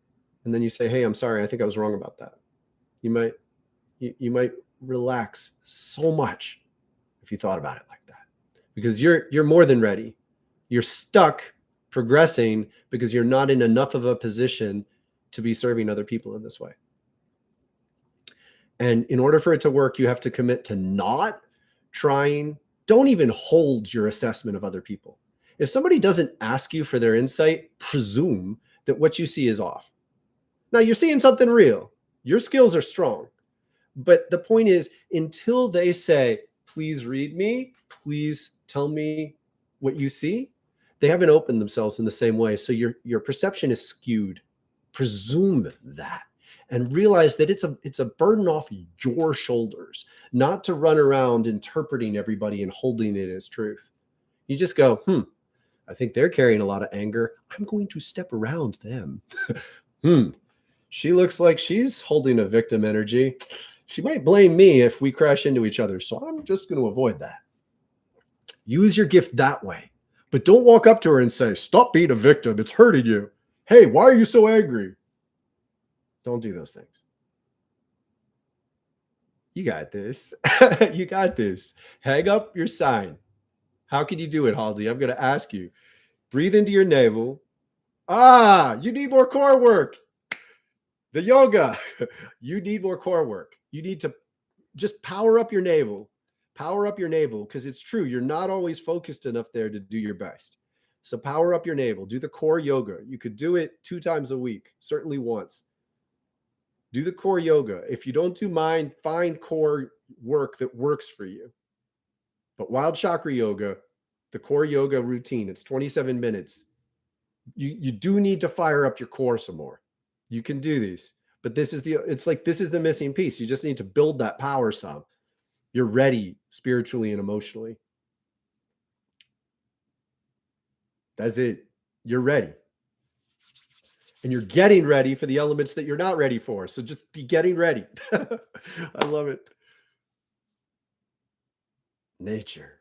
And then you say, hey, I'm sorry, I think I was wrong about that. You might relax so much if you thought about it like that. Because you're more than ready. You're stuck progressing because you're not in enough of a position to be serving other people in this way. And in order for it to work, you have to commit to not trying. Don't even hold your assessment of other people. If somebody doesn't ask you for their insight, presume that what you see is off. Now, you're seeing something real. Your skills are strong. But the point is, until they say, please read me, please tell me what you see, they haven't opened themselves in the same way. So your perception is skewed. Presume that and realize that it's a burden off your shoulders, not to run around interpreting everybody and holding it as truth. You just go, I think they're carrying a lot of anger. I'm going to step around them. She looks like she's holding a victim energy. She might blame me if we crash into each other, so I'm just going to avoid that. Use your gift that way. But don't walk up to her and say, stop being a victim. It's hurting you. Hey, why are you so angry? Don't do those things. You got this. You got this. Hang up your sign. How can you do it, Halsey? I'm going to ask you. Breathe into your navel. You need more core work. The yoga. You need more core work. You need to just power up your navel. Power up your navel, because it's true. You're not always focused enough there to do your best. So power up your navel. Do the core yoga. You could do it 2 times a week, certainly once. Do the core yoga. If you don't do mind, find core work that works for you. But wild chakra yoga, the core yoga routine, it's 27 minutes. You do need to fire up your core some more. You can do these, but this is the missing piece. You just need to build that power some. You're ready spiritually and emotionally. That's it. You're ready. And you're getting ready for the elements that you're not ready for. So just be getting ready. I love it. Nature.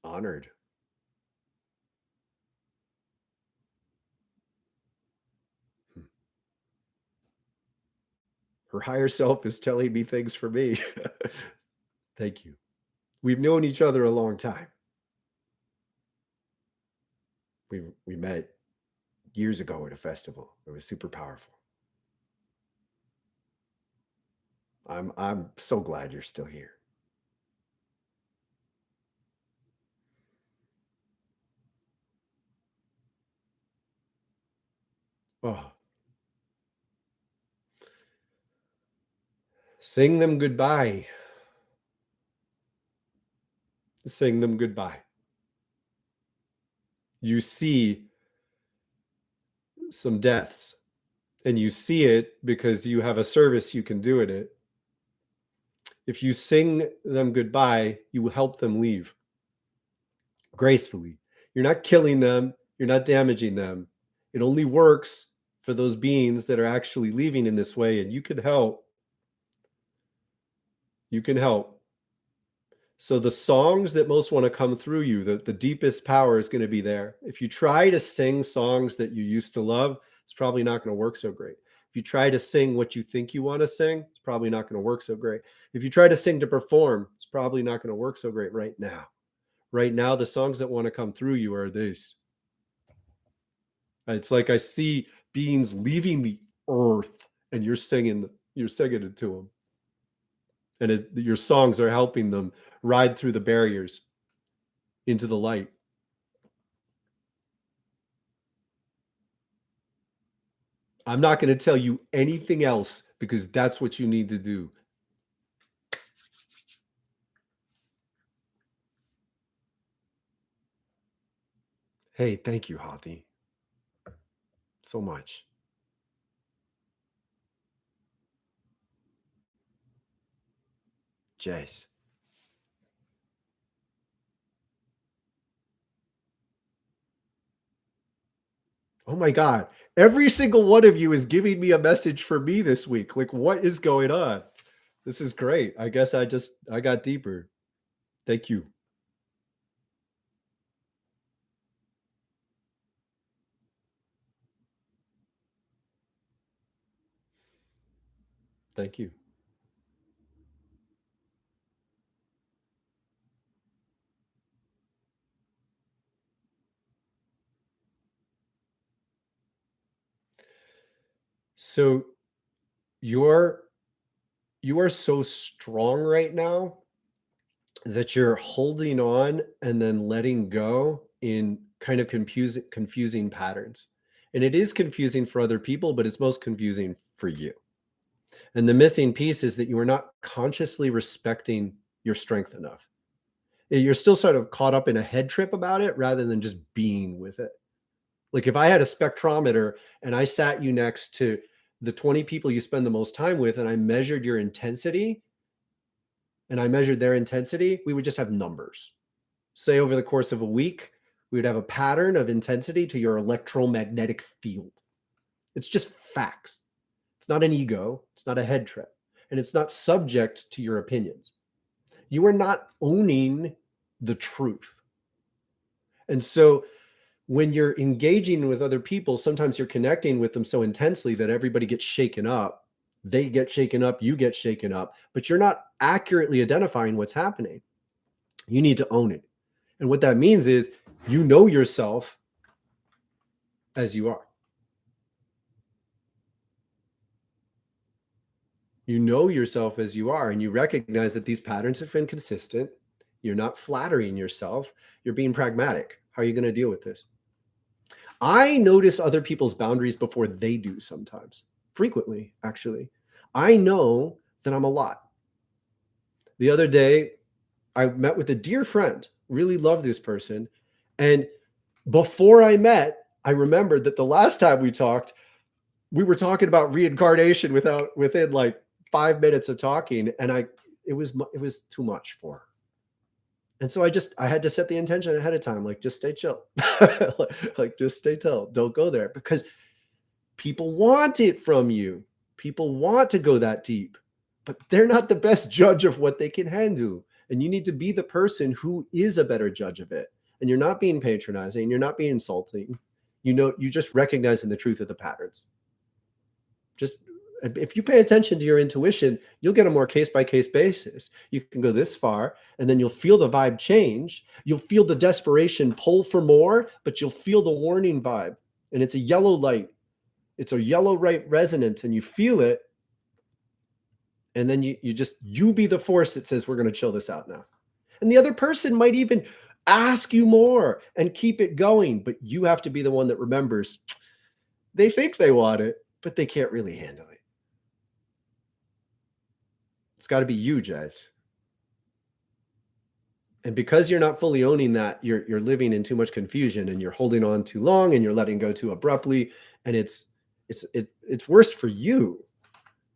Honored. Her higher self is telling me things for me. Thank you. We've known each other a long time. We met years ago at a festival. It was super powerful. I'm so glad you're still here. Oh. Sing them goodbye. Sing them goodbye. You see some deaths, and you see it because you have a service you can do in it. If you sing them goodbye, you help them leave gracefully. You're not killing them. You're not damaging them. It only works for those beings that are actually leaving in this way, and you can help. You can help. So the songs that most want to come through you, the deepest power is going to be there. If you try to sing songs that you used to love, it's probably not going to work so great. If you try to sing what you think you want to sing, it's probably not going to work so great. If you try to sing to perform, it's probably not going to work so great right now. Right now, the songs that want to come through you are these. It's like I see beings leaving the earth, and you're singing it to them. And your songs are helping them ride through the barriers into the light. I'm not going to tell you anything else because that's what you need to do. Hey, thank you, Hati. so much. Jace. Oh my God. Every single one of you is giving me a message for me this week. Like, what is going on? This is great. I guess I got deeper. Thank you. Thank you. So you're you are so strong right now that you're holding on and then letting go in kind of confusing patterns. And it is confusing for other people, but it's most confusing for you. And the missing piece is that you are not consciously respecting your strength enough. You're still sort of caught up in a head trip about it rather than just being with it. Like if I had a spectrometer and I sat you next to the 20 people you spend the most time with and I measured your intensity and I measured their intensity, we would just have numbers. Say over the course of a week, we would have a pattern of intensity to your electromagnetic field. It's just facts. It's not an ego. It's not a head trip. And it's not subject to your opinions. You are not owning the truth. And so when you're engaging with other people, sometimes you're connecting with them so intensely that everybody gets shaken up. They get shaken up, you get shaken up, but you're not accurately identifying what's happening. You need to own it. And what that means is you know yourself as you are. You know yourself as you are, and you recognize that these patterns have been consistent. You're not flattering yourself. You're being pragmatic. How are you going to deal with this? I notice other people's boundaries before they do sometimes, frequently, actually. I know that I'm a lot. The other day, I met with a dear friend, really love this person. And before I met, I remembered that the last time we talked, we were talking about reincarnation within like 5 minutes of talking. And it was too much for her. And so I had to set the intention ahead of time, like just stay chill. Like just stay chill. Don't go there because people want it from you. People want to go that deep, but they're not the best judge of what they can handle. And you need to be the person who is a better judge of it. And you're not being patronizing, you're not being insulting. You just recognizing the truth of the patterns. Just if you pay attention to your intuition, you'll get a more case by case basis. You can go this far and then you'll feel the vibe change. You'll feel the desperation pull for more, but you'll feel the warning vibe. And it's a yellow light. It's a yellow light resonance and you feel it. And then you be the force that says, we're going to chill this out now. And the other person might even ask you more and keep it going. But you have to be the one that remembers they think they want it, but they can't really handle it. It's got to be you, Jez. And because you're not fully owning that, you're living in too much confusion and you're holding on too long and you're letting go too abruptly. And it's worse for you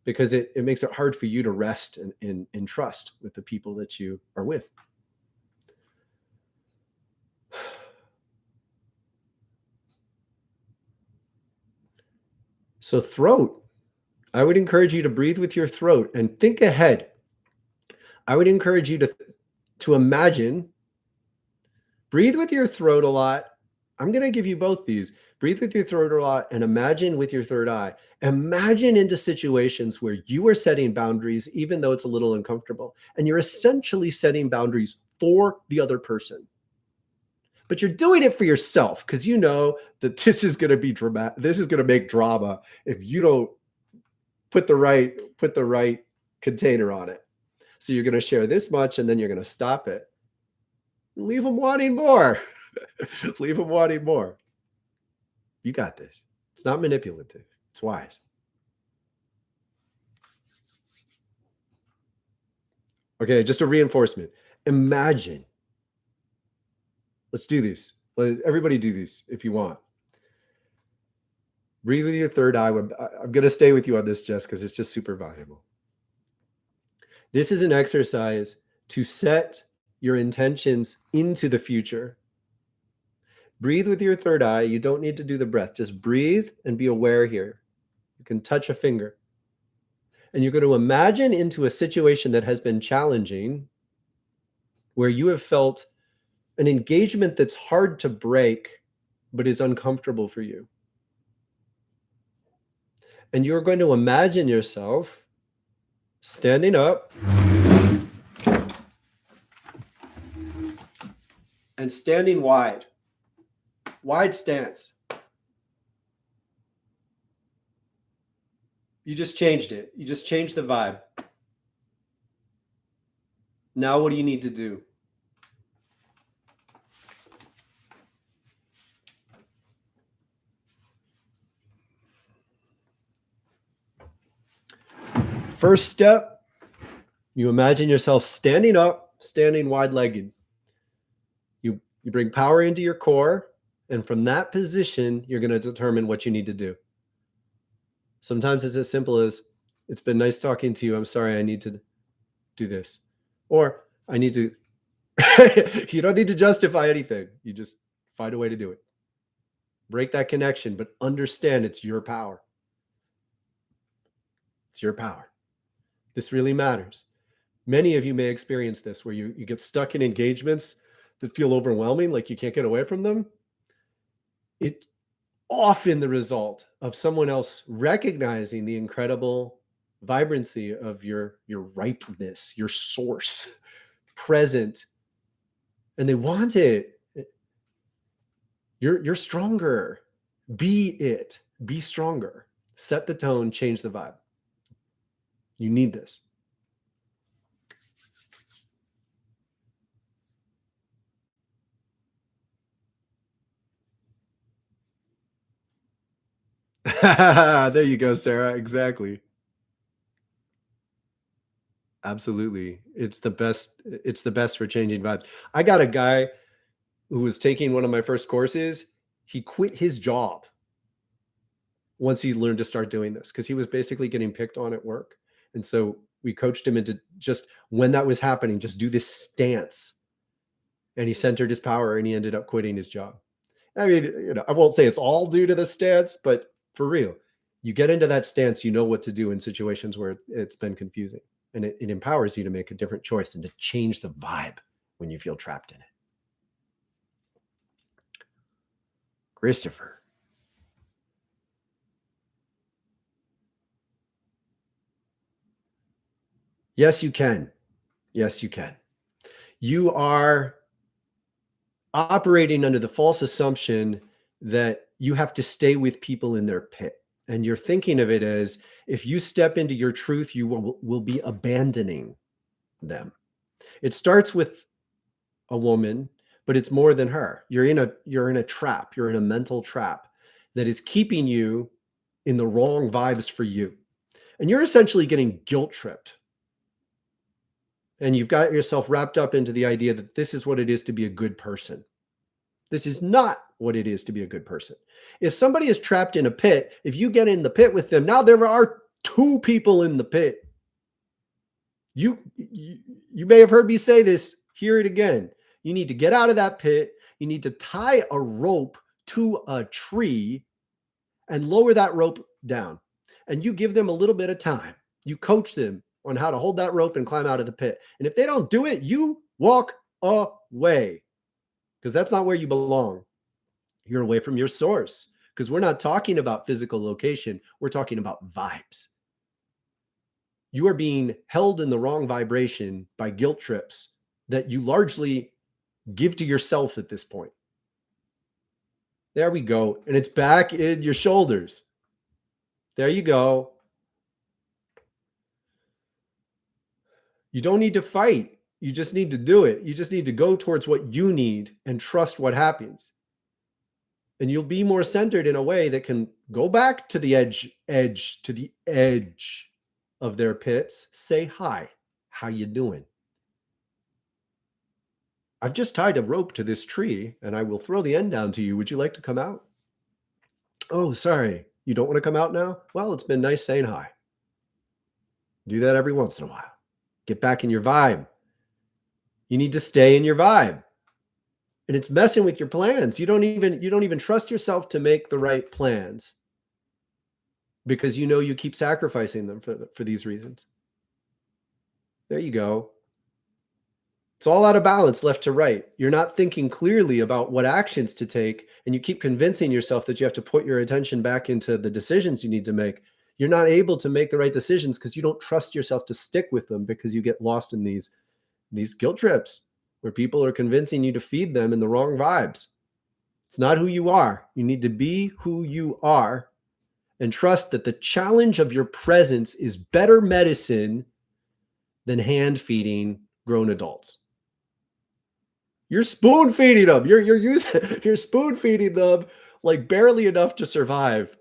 because it makes it hard for you to rest and trust with the people that you are with. So throat, I would encourage you to breathe with your throat and think ahead. I would encourage you to imagine, breathe with your throat a lot. I'm going to give you both these. Breathe with your throat a lot and imagine with your third eye. Imagine into situations where you are setting boundaries, even though it's a little uncomfortable, and you're essentially setting boundaries for the other person. But you're doing it for yourself because you know that this is going to be dramatic. This is going to make drama if you don't put the right container on it. So you're going to share this much and then you're going to stop it. Leave them wanting more. Leave them wanting more. You got this. It's not manipulative. It's wise. Okay, just a reinforcement. Imagine. Let's do this. Let everybody do these if you want. Breathe with your third eye. I'm going to stay with you on this, Jess, because it's just super valuable. This is an exercise to set your intentions into the future. Breathe with your third eye. You don't need to do the breath. Just breathe and be aware here. You can touch a finger. And you're going to imagine into a situation that has been challenging, where you have felt an engagement that's hard to break, but is uncomfortable for you. And you're going to imagine yourself standing up and standing wide stance. You just changed it. You just changed the vibe. Now what do you need to do? First step, you imagine yourself standing up, standing wide-legged. You bring power into your core, and from that position, you're going to determine what you need to do. Sometimes it's as simple as, it's been nice talking to you. I'm sorry, I need to do this. Or I need to, you don't need to justify anything. You just find a way to do it. Break that connection, but understand it's your power. It's your power. This really matters. Many of you may experience this, where you get stuck in engagements that feel overwhelming, like you can't get away from them. It's often the result of someone else recognizing the incredible vibrancy of your ripeness, your source, present, and they want it. You're stronger. Be it. Be stronger. Set the tone, change the vibe. You need this. There you go, Sarah. Exactly. Absolutely. It's the best. It's the best for changing vibes. I got a guy who was taking one of my first courses. He quit his job once he learned to start doing this, because he was basically getting picked on at work. And so we coached him into, just when that was happening, just do this stance. And he centered his power, and he ended up quitting his job. I mean, I won't say it's all due to the stance, but for real, you get into that stance, you know what to do in situations where it's been confusing. And it empowers you to make a different choice and to change the vibe when you feel trapped in it. Christopher. Yes, you can. Yes, you can. You are operating under the false assumption that you have to stay with people in their pit. And you're thinking of it as, if you step into your truth, you will be abandoning them. It starts with a woman, but it's more than her. You're in a trap. You're in a mental trap that is keeping you in the wrong vibes for you. And you're essentially getting guilt tripped. And you've got yourself wrapped up into the idea that this is what it is to be a good person. This is not what it is to be a good person. If somebody is trapped in a pit, if you get in the pit with them, now there are two people in the pit. You may have heard me say this. Hear it again. You need to get out of that pit. You need to tie a rope to a tree and lower that rope down. And you give them a little bit of time. You coach them on how to hold that rope and climb out of the pit. And if they don't do it, you walk away, because that's not where you belong. You're away from your source, because we're not talking about physical location. We're talking about vibes. You are being held in the wrong vibration by guilt trips that you largely give to yourself at this point. There we go. And it's back in your shoulders. There you go. You don't need to fight. You just need to do it. You just need to go towards what you need and trust what happens. And you'll be more centered in a way that can go back to the edge of their pits. Say hi. How you doing? I've just tied a rope to this tree, and I will throw the end down to you. Would you like to come out? Oh, sorry. You don't want to come out now? Well, it's been nice saying hi. Do that every once in a while. Get back in your vibe. You need to stay in your vibe. And it's messing with your plans. You don't even trust yourself to make the right plans because you know you keep sacrificing them for these reasons. There you go. It's all out of balance left to right. You're not thinking clearly about what actions to take, and you keep convincing yourself that you have to put your attention back into the decisions you need to make. You're not able to make the right decisions because you don't trust yourself to stick with them because you get lost in these guilt trips where people are convincing you to feed them in the wrong vibes. It's not who you are. You need to be who you are and trust that the challenge of your presence is better medicine than hand feeding grown adults. You're spoon feeding them. You're spoon feeding them like barely enough to survive.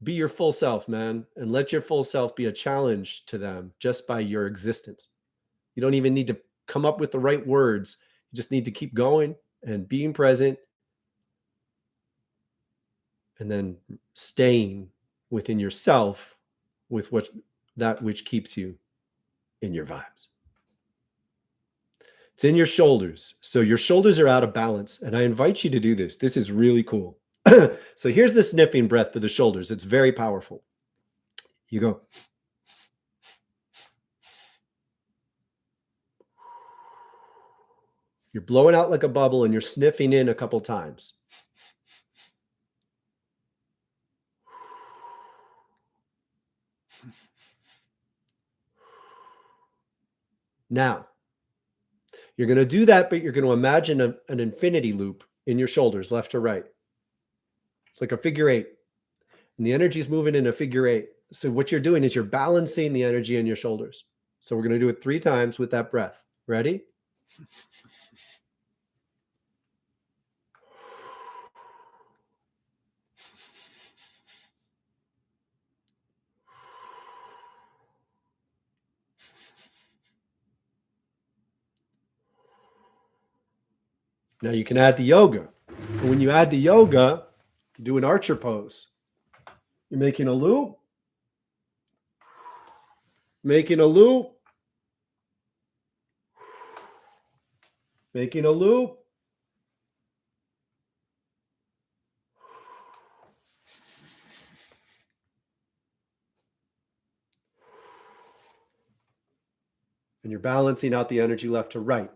Be your full self, man, and let your full self be a challenge to them just by your existence. You don't even need to come up with the right words. You just need to keep going and being present and then staying within yourself with that which keeps you in your vibes. It's in your shoulders. So your shoulders are out of balance. And I invite you to do this. This is really cool. So here's the sniffing breath for the shoulders. It's very powerful. You go. You're blowing out like a bubble and you're sniffing in a couple times. Now, you're going to do that, but you're going to imagine an infinity loop in your shoulders, left to right. It's like a figure eight. And the energy is moving in a figure eight. So what you're doing is you're balancing the energy in your shoulders. So we're going to do it 3 times with that breath. Ready? Now you can add the yoga. And when you add the yoga, you do an archer pose. You're making a loop, making a loop, making a loop. And you're balancing out the energy left to right.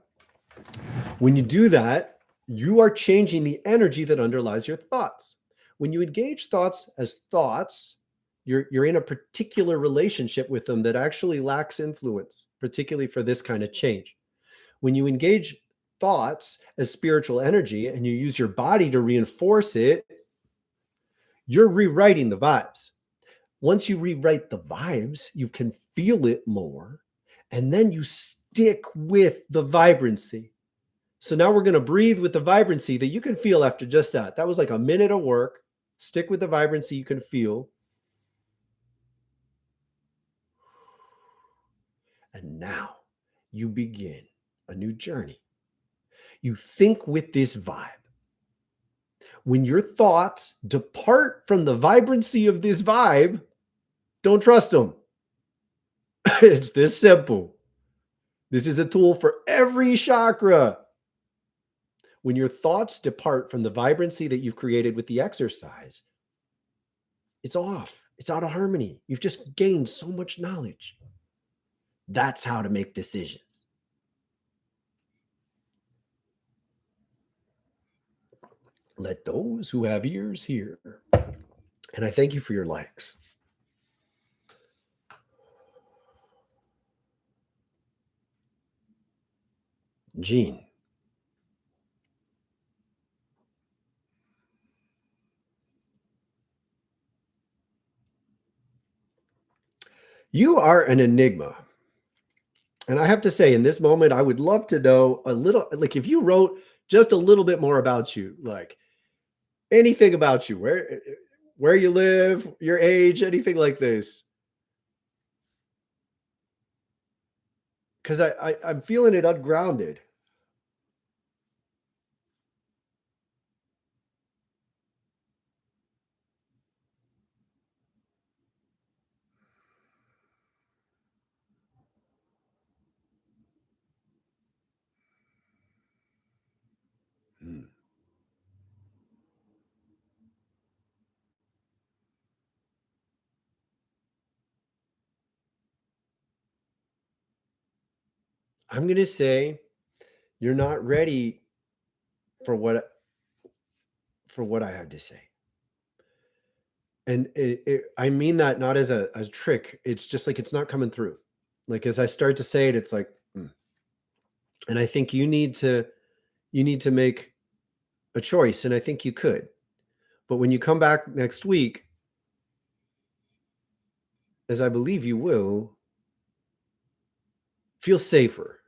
When you do that, you are changing the energy that underlies your thoughts. When you engage thoughts as thoughts, you're in a particular relationship with them that actually lacks influence, particularly for this kind of change. When you engage thoughts as spiritual energy and you use your body to reinforce it, you're rewriting the vibes. Once you rewrite the vibes, you can feel it more, and then you stick with the vibrancy. So now we're going to breathe with the vibrancy that you can feel after just that. That was like a minute of work. Stick with the vibrancy you can feel. And now you begin a new journey. You think with this vibe. When your thoughts depart from the vibrancy of this vibe, don't trust them. It's this simple. This is a tool for every chakra. When your thoughts depart from the vibrancy that you've created with the exercise, it's off. It's out of harmony. You've just gained so much knowledge. That's how to make decisions. Let those who have ears hear. And I thank you for your likes. Jean. You are an enigma. And I have to say, in this moment, I would love to know a little, like if you wrote just a little bit more about you, like anything about you, where you live, your age, anything like this. Because I'm feeling it ungrounded. I'm going to say you're not ready for what I have to say. And I mean that not as a trick. It's just like it's not coming through. Like as I start to say it, it's like, and I think you need to make a choice, and I think you could. But when you come back next week, as I believe you will, feel safer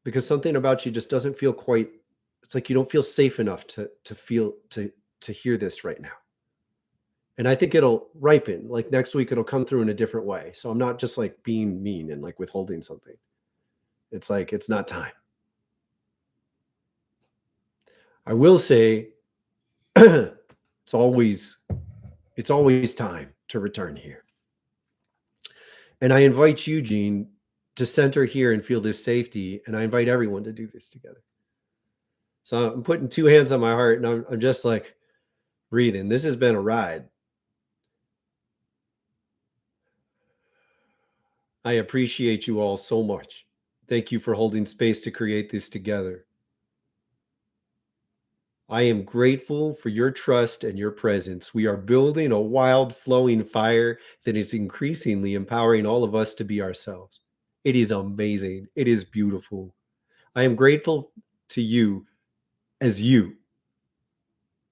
because something about you just doesn't feel quite. It's like you don't feel safe enough to feel to hear this right now. And I think it'll ripen. Like next week, it'll come through in a different way. So I'm not just like being mean and like withholding something. It's like it's not time. I will say it's always time to return here. And I invite you, Gene, to center here and feel this safety. And I invite everyone to do this together. So I'm putting two hands on my heart and I'm just like breathing. This has been a ride. I appreciate you all so much. Thank you for holding space to create this together. I am grateful for your trust and your presence. We are building a wild, flowing fire that is increasingly empowering all of us to be ourselves. It is amazing. It is beautiful. I am grateful to you as you,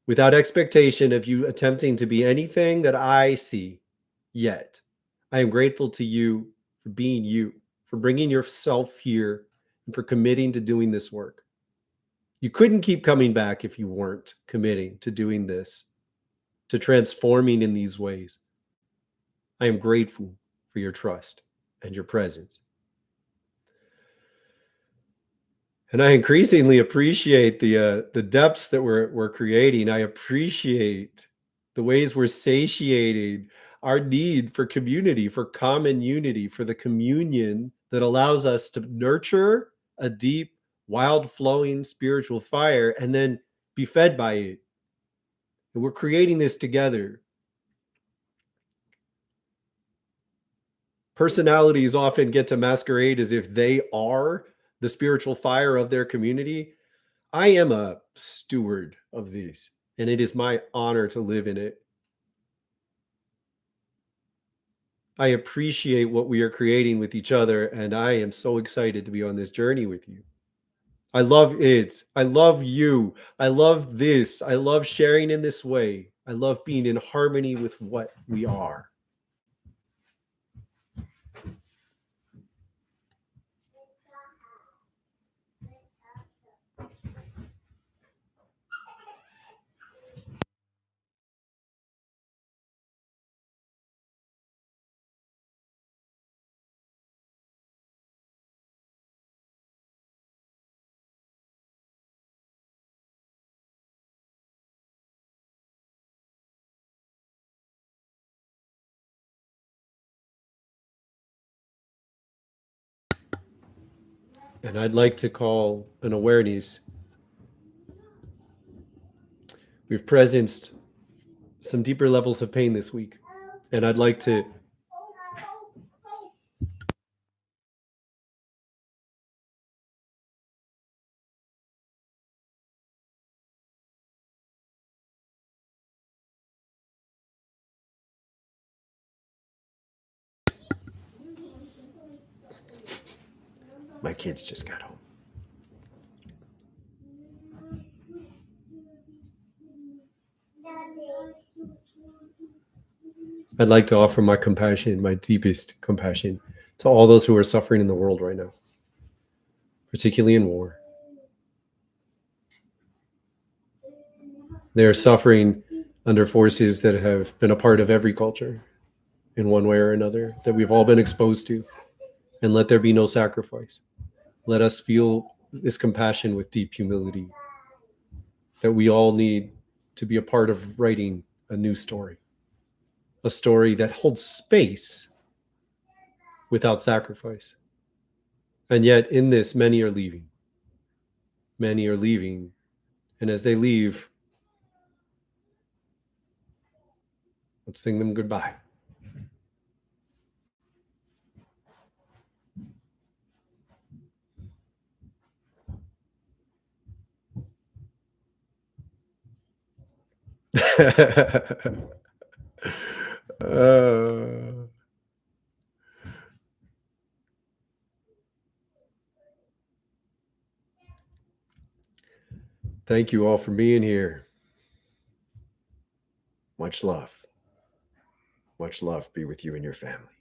without expectation of you attempting to be anything that I see yet. I am grateful to you for being you, for bringing yourself here, and for committing to doing this work. You couldn't keep coming back if you weren't committing to doing this, to transforming in these ways. I am grateful for your trust and your presence. And I increasingly appreciate the depths that we're creating. I appreciate the ways we're satiating our need for community, for common unity, for the communion that allows us to nurture a deep, wild, flowing spiritual fire and then be fed by it. And we're creating this together. Personalities often get to masquerade as if they are the spiritual fire of their community. I am a steward of these, and it is my honor to live in it. I appreciate what we are creating with each other, and I am so excited to be on this journey with you. I love it. I love you. I love this. I love sharing in this way. I love being in harmony with what we are. And I'd like to call an awareness. We've presenced some deeper levels of pain this week. And I'd like to my kids just got home. I'd like to offer my compassion, my deepest compassion, to all those who are suffering in the world right now, particularly in war. They are suffering under forces that have been a part of every culture in one way or another, that we've all been exposed to. And let there be no sacrifice. Let us feel this compassion with deep humility, that we all need to be a part of writing a new story, a story that holds space without sacrifice. And yet, in this, many are leaving. Many are leaving. And as they leave, let's sing them goodbye. Uh, thank you all for being here. Much love. Much love be with you and your family.